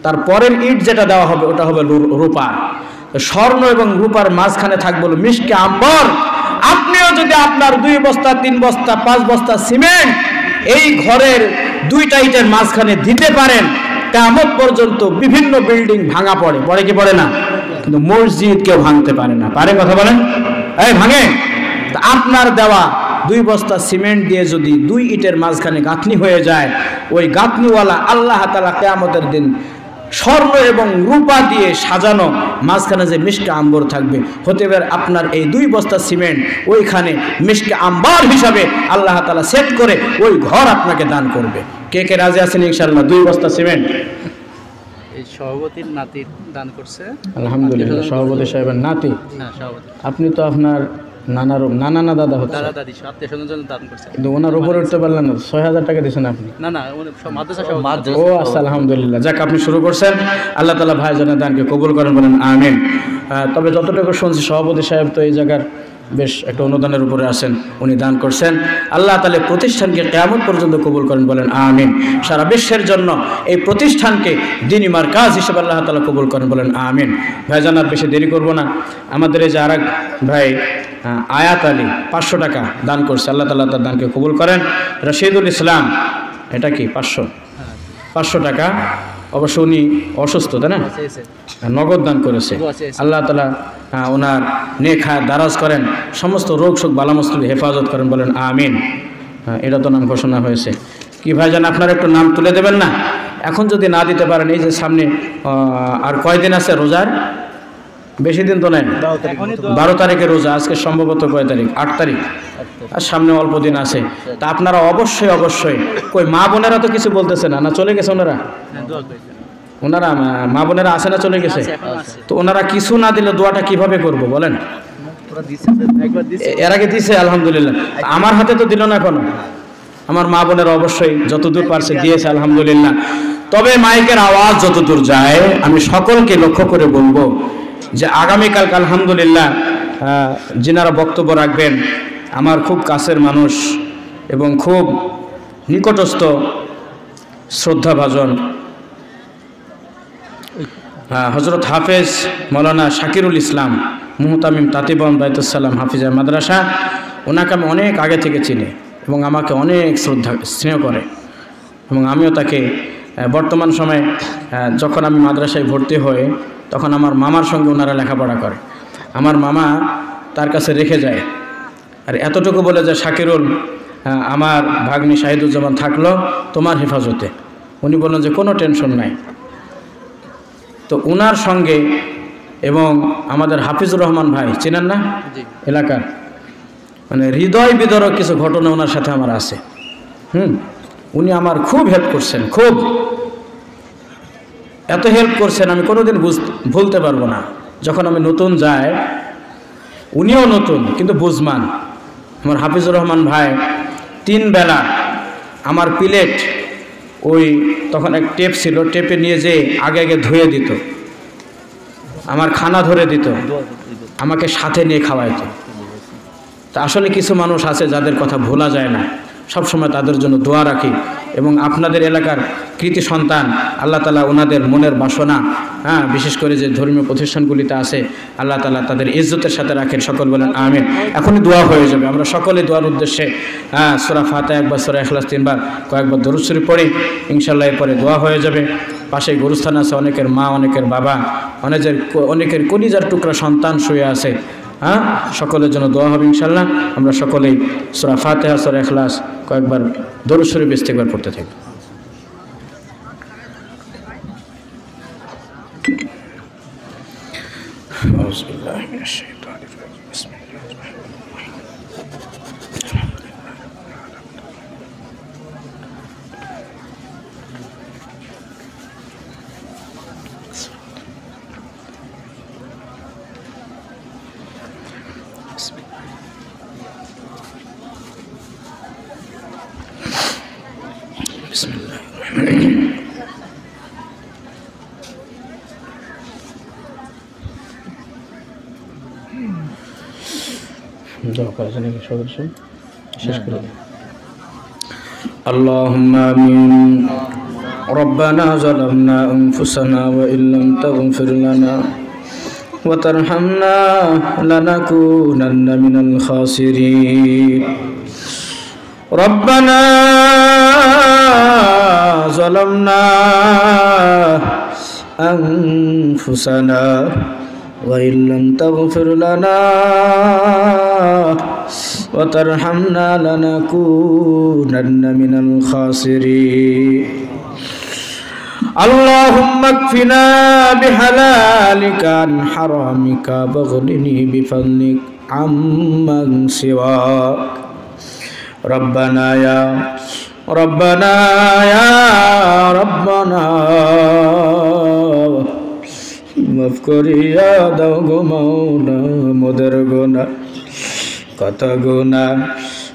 তার পরের ইট যেটা দেওয়া হবে ওটা হবে রূপার। স্বর্ণ এবং রূপার মাঝখানে থাকবে মিশকে আম্বর। আপনিও যদি আপনার 2 বস্তা, 3 বস্তা, 5 বস্তা সিমেন্ট এই ঘরের 2টা ইটের মাঝখানে দিতে পারেন, কিয়ামত পর্যন্ত বিভিন্ন বিল্ডিং ভাঙা পড়ে, পড়ে কি পড়ে না? কিন্তু মসজিদ কেউ ভাঙতে পারে না। পারে? কথা বলেন, এই ভাঙে? তা আপনার দেওয়া 2 বস্তা সিমেন্ট দিয়ে যদি 2 ইটের মাঝখানে গাঁথনি হয়ে যায়, ওই গাঁথনিওয়ালা আল্লাহ তাআলা কিয়ামতের দিন স্বর্ণ এবং রূপা দিয়ে সাজানো মাঝখানে যে মিশকে আম্বর থাকবে, হতে পারে আপনার এই 2 বস্তা সিমেন্ট ওইখানে মিশকে আম্বর হিসাবে আল্লাহ তাআলা সেট করে ওই ঘর আপনাকে দান করবে। কে কে রাজি আছেন ইনশাআল্লাহ? 2 বস্তা সিমেন্ট এই সভাপতির নাতি দান করছে, আলহামদুলিল্লাহ। সভাপতি সাহেবের নাতি? হ্যাঁ, সভাপতি। আপনি তো আপনার নানা না দাদা হচ্ছে, দাদা দাদি আত্মীয়স্বজনের জন্য দান করছে, কিন্তু ওনার উপরে উঠতে পারলেন না। 6,000 টাকা দিয়েছেন আপনি? না না, মাদ্রাসা সভাপতি। ও আচ্ছা, আলহামদুলিল্লাহ। যাক, আপনি শুরু করছেন, আল্লাহ তাআলা ভাইজানের দানকে কবুল করেন, বলেন আমিন। তবে যতটুকু শুনছি সভাপতি সাহেব তো এই জায়গার বেশ একটা অনুদানের উপরে আছেন, উনি দান করছেন। আল্লাহ তাআলা প্রতিষ্ঠানকে কিয়ামত পর্যন্ত কবুল করেন, বলেন আমিন। সারা বিশ্বের জন্য এই প্রতিষ্ঠানকে দ্বীনি মারকাজ হিসেবে আল্লাহ তাআলা কবুল করেন, বলেন আমিন। ভাইজান, আর বেশি দেরি করব না। আমাদের এই যে আরেক ভাই আয়াত আলী 500 টাকা দান করছে, আল্লাহ তাআলা তার দানকে কবুল করেন। রশিদুল ইসলাম, এটা কি 500 টাকা, অবশ্য উনি অসুস্থ, তাই না? নগদ দান করেছে। আল্লাহ তাআলা ওনার নেক হায়াত দারাজ করেন, সমস্ত রোগ শোক বালা মুসিবত হেফাজত করেন, বলেন আমিন। এটা তো নাম ঘোষণা হয়েছে। কি ভাইজান, আপনার একটু নাম তুলে দেবেন না? এখন যদি না দিতে পারেন, এই যে সামনে আর কয়দিন আছে রোজার? বেশি দিন তো নেই, 12 তারিখে রোজা। আজকে সম্ভবত কয় তারিখ? 8 তারিখ। আর সামনে অল্প দিন আছে। তা আপনারা অবশ্যই কই মা বোনেরা তো কিছু বলতেছে না, না চলে গেছে ওনারা? ওনারা মা বোনেরা আছে না চলে গেছে? তো ওনারা কিছু না দিলে দোয়াটা কিভাবে করব বলেন? এর আগে দিছে আলহামদুলিল্লাহ, আমার হাতে তো দিল না এখনো। আমার মা বোনেরা অবশ্যই যতদূর পারছে দিয়েছে আলহামদুলিল্লাহ। তবে মাইকের আওয়াজ যতদূর যায়, আমি সকলকে লক্ষ্য করে বলবো যে আগামীকালকে আলহামদুলিল্লাহ যিনারা বক্তব্য রাখবেন আমার খুব কাছের মানুষ এবং খুব নিকটস্থ শ্রদ্ধাভাজন হযরত হাফেজ মৌলানা শাকিরুল ইসলাম মুহতামিম তাতিবন বাইতুসসালাম হাফিজা মাদ্রাসা। ওনাকে আমি অনেক আগে থেকে চিনি এবং আমাকে অনেক শ্রদ্ধা স্নেহ করে, এবং আমিও তাকে বর্তমান সময়ে যখন আমি মাদ্রাসায় ভর্তি হই তখন আমার মামার সঙ্গে ওনারা লেখাপড়া করে। আমার মামা তার কাছে রেখে যায়, আর এতটুকু বলে যে শাকিরুল, আমার ভাগ্নি শাহিদুজ্জামান থাকলো তোমার হেফাজতে। উনি বললেন যে কোনো টেনশন নাই। তো ওনার সঙ্গে এবং আমাদের হাফিজুর রহমান ভাই চেনেন না জি। এলাকার, মানে হৃদয় বিদারক কিছু ঘটনা ওনার সাথে আমার আছে। উনি আমার খুব হেল্প করছেন, খুব এত হেল্প করছেন আমি কোনোদিন ভুলতে পারবো না। যখন আমি নতুন যাই, উনিও নতুন কিন্তু বুঝমান, আমার হাফিজুর রহমান ভাই 3 বেলা আমার প্লেট, ওই তখন এক টেপ ছিল, টেপে নিয়ে যেয়ে আগে আগে ধুয়ে দিত, আমার খানা ধরে দিত, আমাকে সাথে নিয়ে খাওয়াইতো। তা আসলে কিছু মানুষ আছে যাদের কথা ভোলা যায় না, সবসময় তাদের জন্য দোয়া রাখি। এবং আপনাদের এলাকার কৃতি সন্তান, আল্লাহ তালা ওনাদের মনের বাসনা, বিশেষ করে যে ধর্মীয় প্রতিষ্ঠানগুলিতে আছে, আল্লাহ তালা তাদের ইজ্জতের সাথে রাখেন। সকল বলেন আমিন। এখনই দোয়া হয়ে যাবে, আমরা সকলে দোয়ার উদ্দেশ্যে সূরা ফাতিহা একবার, সূরা ইখলাস 3 বার, কয়েকবার দরুদ শরীফ পড়ি, ইনশাআল্লাহ এরপরে দোয়া হয়ে যাবে। পাশে গোরস্থান আছে, অনেকের মা, অনেকের বাবা, অনেকের কলিজার টুকরা সন্তান শুয়ে আছে। সকলের জন্য দোয়া হবে ইনশাআল্লাহ। আমরা সকলেই সূরা ফাতিহা, সূরা ইখলাস কয়েকবার দরুদ শরীফ ইস্তেগফার পড়তে থাকি। আউযু বিল্লাহি মিনাশ শাইতানির রাজিম। বিসমিল্লাহির اللهم آمين. ربنا ظلمنا أنفسنا وإن لم تغفر لنا وترحمنا لنكونن من الخاسرين. ربنا ظلمنا أنفسنا وإن لم تغفر لنا وترحمنا لنكونن من الخاسرين. اللهم اكفنا بحلالك عن حرامك واغنني بفضلك عمن سواك. ربنا يا ربنا মাফ করিয়া দাও গো মাওলা মোদের গুনাহ, কত গুনাহ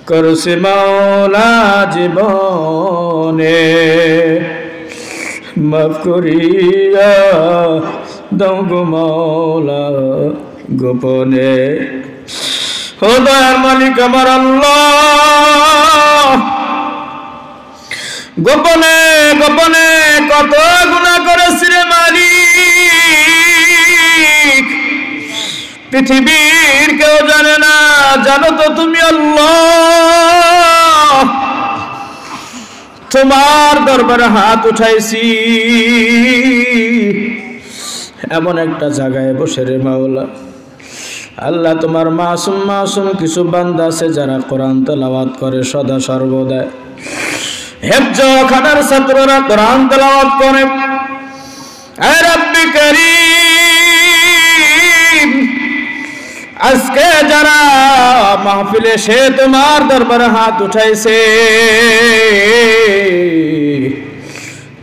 করছি মাওলা জীবনে, মাফ করিয়া দাও গো মাওলা গোপনে। ও দয়ার মালিক আমার আল্লাহ, গোপনে গোপনে কত গুনাহ করেছি রে মালিক, পৃথিবীর কেউ জানে না, জানো তো তুমি আল্লাহ। তোমার দরবারে হাত উঠাইছি এমন একটা জায়গায় বসে রে মাওলা। আল্লাহ তোমার মাসুম মাসুম কিছু বান্দা আছে যারা কোরআন তেলাওয়াত করে সদা সর্বদা, হেফজখানার ছাত্ররা কোরআন তেলাওয়াত করে। এ রব্বি কারীম, আজকে যারা মাহফিলে সে তোমার দরবারে হাত উঠাইছে,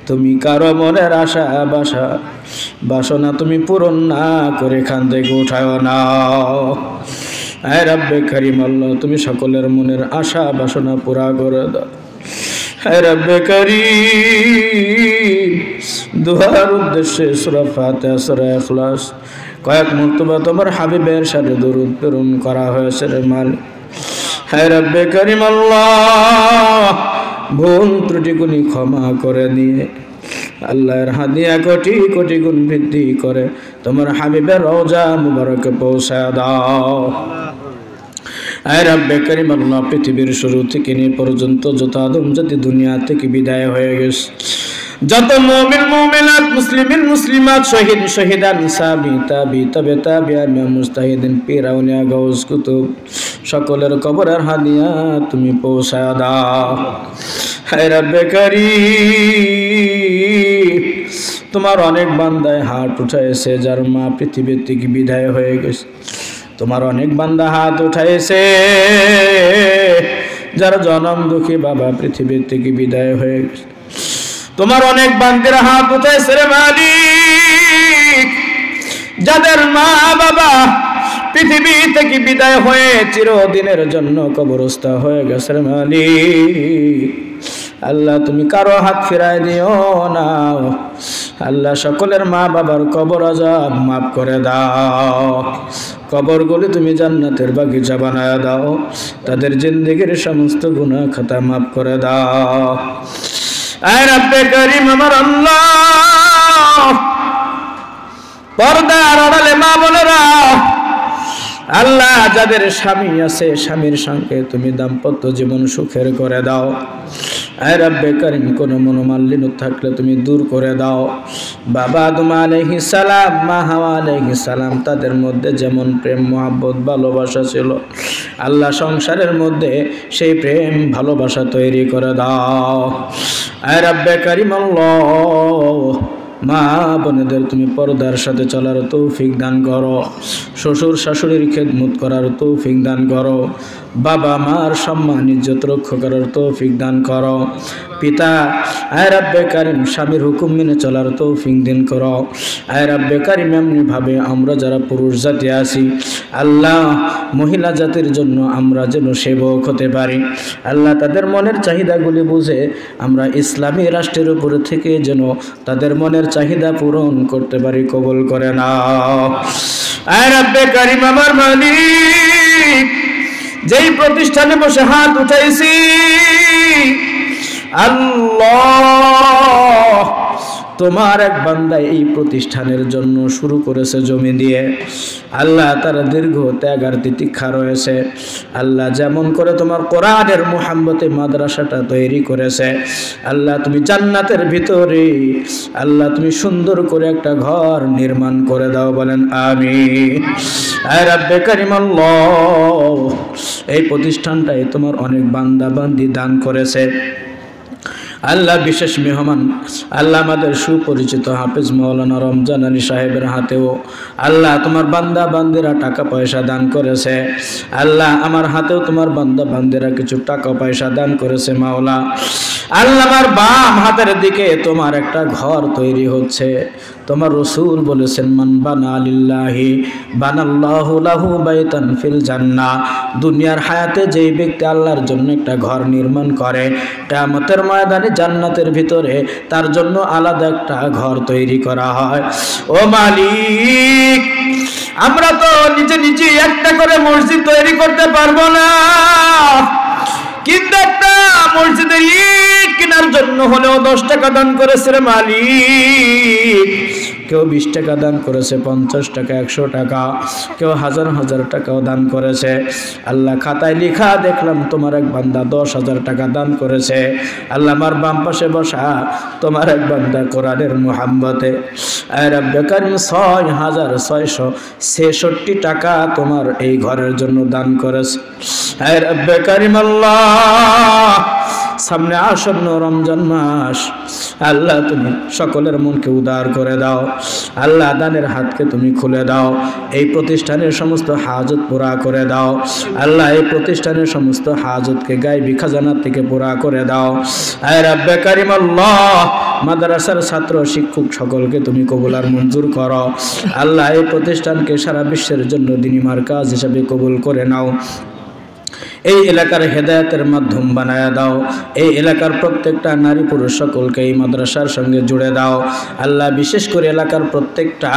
তুমি কারো মনের আশা বাসনা তুমি পূরণ না করে খান থেকে উঠাও না। এ রব্বে কারীম আল্লাহ, তুমি সকলের মনের আশা বাসনা পুরা করে দাও। হে রব্বে কারীম, দুহার উদ্দেশ্যে সূরা ফাতিহা, সূরা ইখলাস কয়েক মর্তবা তোমার হাবিবের সাথে দরুদ প্রেরণ করা হয়েছে রে মালিক। হে রব্বে কারীম আল্লাহ, ভুল ত্রুটিগুলি ক্ষমা করে দিয়ে আল্লাহর হাদিয়া কোটি কোটি গুণ বৃদ্ধি করে তোমার হাবিবের রওজা মুবারকে পৌঁছায় দাও। হে রব্বে কারীম আল্লাহ, পৃথিবীর শুরু থেকে নিয়ে পর্যন্ত যত আদম জাতি দুনিয়া থেকে বিদায় হয়ে গেছে, যত মুমিন মুমিনাত, মুসলিমিন মুসলিমাত, শহীদ শহীদান, সাহাবী তাবী তাবে তাবিঈন, মুজতাহিদিন, পীর আউলিয়া, গাউস কুতুব, সকলের কবরের হাদিয়া তুমি পৌঁছায় দাও। হে রব্বে কারীম, তোমার অনেক বান্দায় হাত উঠাইছে যার মা পৃথিবীর থেকে বিদায় হয়ে গেছে। তোমার অনেক বান্দা হাত উঠাইছে যার জনম দুঃখী বাবা পৃথিবীর থেকে বিদায় হয়ে গেছে। তোমার অনেক বান্দিরা হাত উঠাইছে রে মালিক, যাদের মা বাবা পৃথিবী থেকে বিদায় হয়ে চিরদিনের জন্য কবরস্থ হয়ে গেছে রে মালিক। আল্লাহ তুমি কারো হাত ফিরায় দিও না। আল্লাহ সকলের মা বাবার কবর আযাব মাফ করে দাও, কবরগুলি তুমি জান্নাতের বাগিচা বানায় দাও, তাদের জিন্দেগির সমস্ত গুনাহ খাতা মাফ করে দাও। আয় রব্বে করিম আমার আল্লাহ, পর্দার আড়ালে মা বোনেরা আল্লাহ যাদের স্বামী আছে স্বামীর সঙ্গে তুমি দাম্পত্য জীবন সুখের করে দাও। আয় রব্বে করিম কোনো মনোমালিন্য থাকলে তুমি দূর করে দাও। বাবা আদম আলাইহিস সালাম, মা হাওয়া আলাইহিস সালাম, তাদের মধ্যে যেমন প্রেম মহব্বত ভালোবাসা ছিল আল্লাহ সংসারের মধ্যে সেই প্রেম ভালোবাসা তৈরি করে দাও। আয় রব্বে করিম আল্লাহ, মা বোনেদের তুমি পর্দার সাথে চলার তৌফিক দান করো, শ্বশুর শাশুড়ির খেদমত করার তৌফিক দান করো, বাবা মার সম্মান ইজ্জত রক্ষা করার তৌফিক দান করো। পিতা আয় রব্বে কারিম স্বামীর হুকুম মেনে চলার তৌফিক দান করো। আয় রব্বে কারিম এমনিভাবে আমরা যারা পুরুষ জাতি আছি আল্লাহ মহিলা জাতির জন্য আমরা যেন সেবক হতে পারি। আল্লাহ তাদের মনের চাহিদাগুলি বুঝে আমরা ইসলামী রাষ্ট্রের উপরে থেকে যেন তাদের মনের চাহিদা পূরণ করতে পারি, কবুল করে নাও। আয় রব্বে কারিম আমার মালিক, যেই প্রতিষ্ঠানে বসে হাত উঠাইছি আল্লাহ তোমার এক বান্দা এই প্রতিষ্ঠানের জন্য শুরু করেছে জমি দিয়ে। আল্লাহ তার দীর্ঘ ত্যাগ আর তিতিক্ষা রয়েছে। আল্লাহ যেমন করে তোমার কোরআনের মুহাব্বতে মাদ্রাসাটা তৈরি করেছে আল্লাহ তুমি জান্নাতের ভিতরে আল্লাহ তুমি সুন্দর করে একটা ঘর নির্মাণ করে দাও, বলেন আমিন। আয় রব্বে কারিম আল্লাহ, এই প্রতিষ্ঠানটায় তোমার অনেক বান্দা বান্দি দান করেছে আল্লাহ। বিশেষ মেহমান আল্লাহ আমাদের সুপরিচিত হাফেজ মাওলানা রমজান আলী সাহেবের হাতেও আল্লাহ তোমার বান্দা বান্দিরা টাকা পয়সা দান করেছে। আল্লাহ আমার হাতেও তোমার বান্দা বান্দিরা কিছু টাকা পয়সা দান করেছে মাওলা। আল্লাহ আমার বাম হাতের দিকে তোমার একটা ঘর তৈরি হচ্ছে। তোমার রাসূল বলেছেন মান বানা লিল্লাহি বানাল্লাহু লাহু বাইতান ফিল জান্নাহ। দুনিয়ার হায়াতে যেই ব্যক্তি আল্লাহর জন্য একটা ঘর নির্মাণ করে কিয়ামতের ময়দানে জান্নাতের ভিতরে তার জন্য আলাদা একটা ঘর তৈরি করা হয়। ও মালিক, আমরা তো নিজে নিজে একটা করে মসজিদ তৈরি করতে পারবো না, কিন্তু একটা মসজিদের ইট কেনার জন্য হলেও 10 টাকা দান করেছে রে মালিক। কেউ 20 টাকা দান করেছে, 50 টাকা, 100 টাকা, কেউ হাজার হাজার টাকাও দান করেছে। আল্লাহ খাতায় লেখা দেখলাম তোমার এক বান্দা 10,000 টাকা দান করেছে। আল্লাহ আমার বাম পাশে বসা তোমার এক বান্দা কোরআনের মুহাব্বতে আয় রব্বে কারিম 6,666 টাকা তোমার এই ঘরের জন্য দান করেছে। আয় রব্বে কারিম আল্লাহ, সামনে আসন্ন রমজান মাস আল্লাহ তুমি সকলের মনকে উদার করে দাও। আল্লাহ দানের হাতকে তুমি খুলে দাও, এই প্রতিষ্ঠানের সমস্ত হাজত পুরা করে দাও। আল্লাহ এই প্রতিষ্ঠানের সমস্ত হাজতকে গায়বী খাজানা থেকে পুরা করে দাও। আয় রব্বে কারিম আল্লাহ, মাদ্রাসার ছাত্র শিক্ষক সকলকে তুমি কবুল আর মঞ্জুর করো। আল্লাহ এই প্রতিষ্ঠানকে সারা বিশ্বের জন্য দ্বীনি মারকাজ হিসেবে কবুল করে নাও। এই এলাকার হেদায়েতের মাধ্যম বানায়া দাও। এই এলাকার প্রত্যেকটা নারী পুরুষ সকলকে এই মাদ্রাসার সঙ্গে জুড়ে দাও। আল্লাহ বিশেষ করে এলাকার প্রত্যেকটা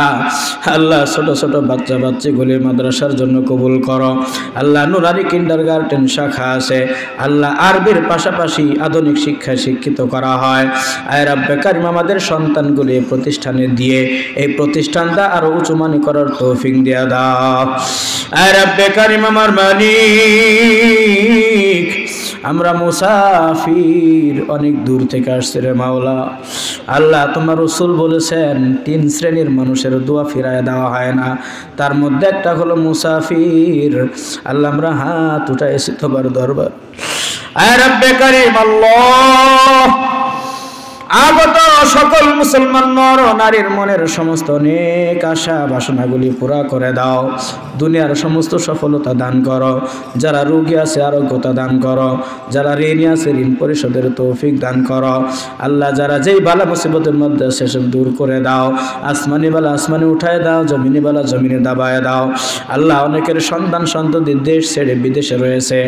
আল্লাহ ছোট ছোট বাচ্চা বাচ্চাগুলি মাদ্রাসার জন্য কবুল করো। আল্লাহ নুরানি কিন্ডারগার্টেন শাখা আছে, আল্লাহ আরবির পাশাপাশি আধুনিক শিক্ষায় শিক্ষিত করা হয়। আয় রব্বে কারিম আমাদের সন্তানগুলি এই প্রতিষ্ঠানে দিয়ে এই প্রতিষ্ঠানটা আরো উঁচুমানি করার তৌফিক দিয়া দাও। আয় রব্বে কারিম আমার মালিক, আমরা মুসাফির অনেক দূর থেকে আসছে রে মাওলা। আল্লাহ তোমার রাসূল বলেছেন 3 শ্রেণীর মানুষের দোয়া ফিরায় দেওয়া হয় না, তার মধ্যে একটা হলো মুসাফির। আল্লাহ আমরা হাত উঠাইছি তোমার দরবার। আয় রব্বে কারিম আল্লাহ, আগত সকল মুসলমান নর নারীর মনের সমস্ত নেক আশা বাসনাগুলি পুরা করে দাও। দুনিয়ার সমস্ত সফলতা দান করো। যারা রোগী আছে আরোগ্যতা দান করো। যারা ঋণী আছে ঋণ পরিশোধের তৌফিক দান করো। আল্লাহ যারা যেই বালা মুসিবতের মধ্যে সেসব দূর করে দাও। আসমানি বালা আসমানে উঠায় দাও, জমিনি বালা জমিনে দাবায় দাও। আল্লাহ অনেকের সন্তান সন্ততি দেশ ছেড়ে বিদেশে রয়েছে,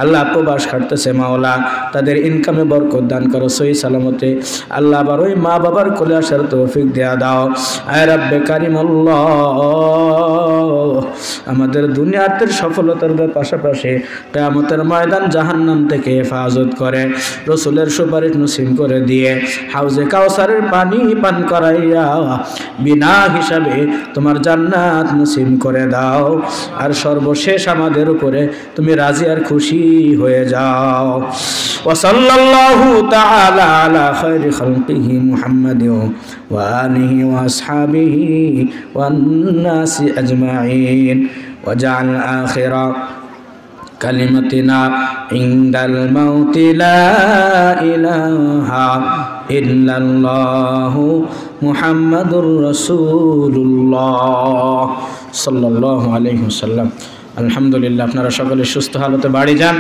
আল্লাহ প্রবাস খাটতেছে, মাওলা তাদের ইনকামে বরকত দান করো সহি সালামতে। আল্লাহ আবার ওই মা বাবার কোলে আসার তৌফিক দেয়া দাও। আয় রাব্বে কারিম আল্লাহ, আমাদের দুনিয়াতের সফলতার পাশাপাশি কিয়ামতের ময়দান জাহান্নাম থেকে হেফাজত করে রসুলের সুপারিশ নসিব করে দিয়ে হাউজে কাউসারের পানি পান করাইয়া বিনা হিসাবে তোমার জান্নাত নসিব করে দাও। আর সর্বশেষ আমাদের উপরে তুমি রাজি আর খুশি হয়ে যাও। ওয়া সাল্লাল্লাহু তাআলা আলা খায়রি খালকিহি মুহাম্মাদিন ওয়া আলিহি ওয়া আসহাবিহি ওয়ান নাসি আজমাইন ওয়াজআল আখিরা কালিমাতিনা ইনদাল মাউতি লা ইলাহা ইল্লাল্লাহু মুহাম্মাদুর রাসূলুল্লাহ সাল্লাল্লাহু আলাইহি ওয়াসাল্লাম। আলহামদুলিল্লাহ, আপনারা সকলে সুস্থ হালতে বাড়ি যান।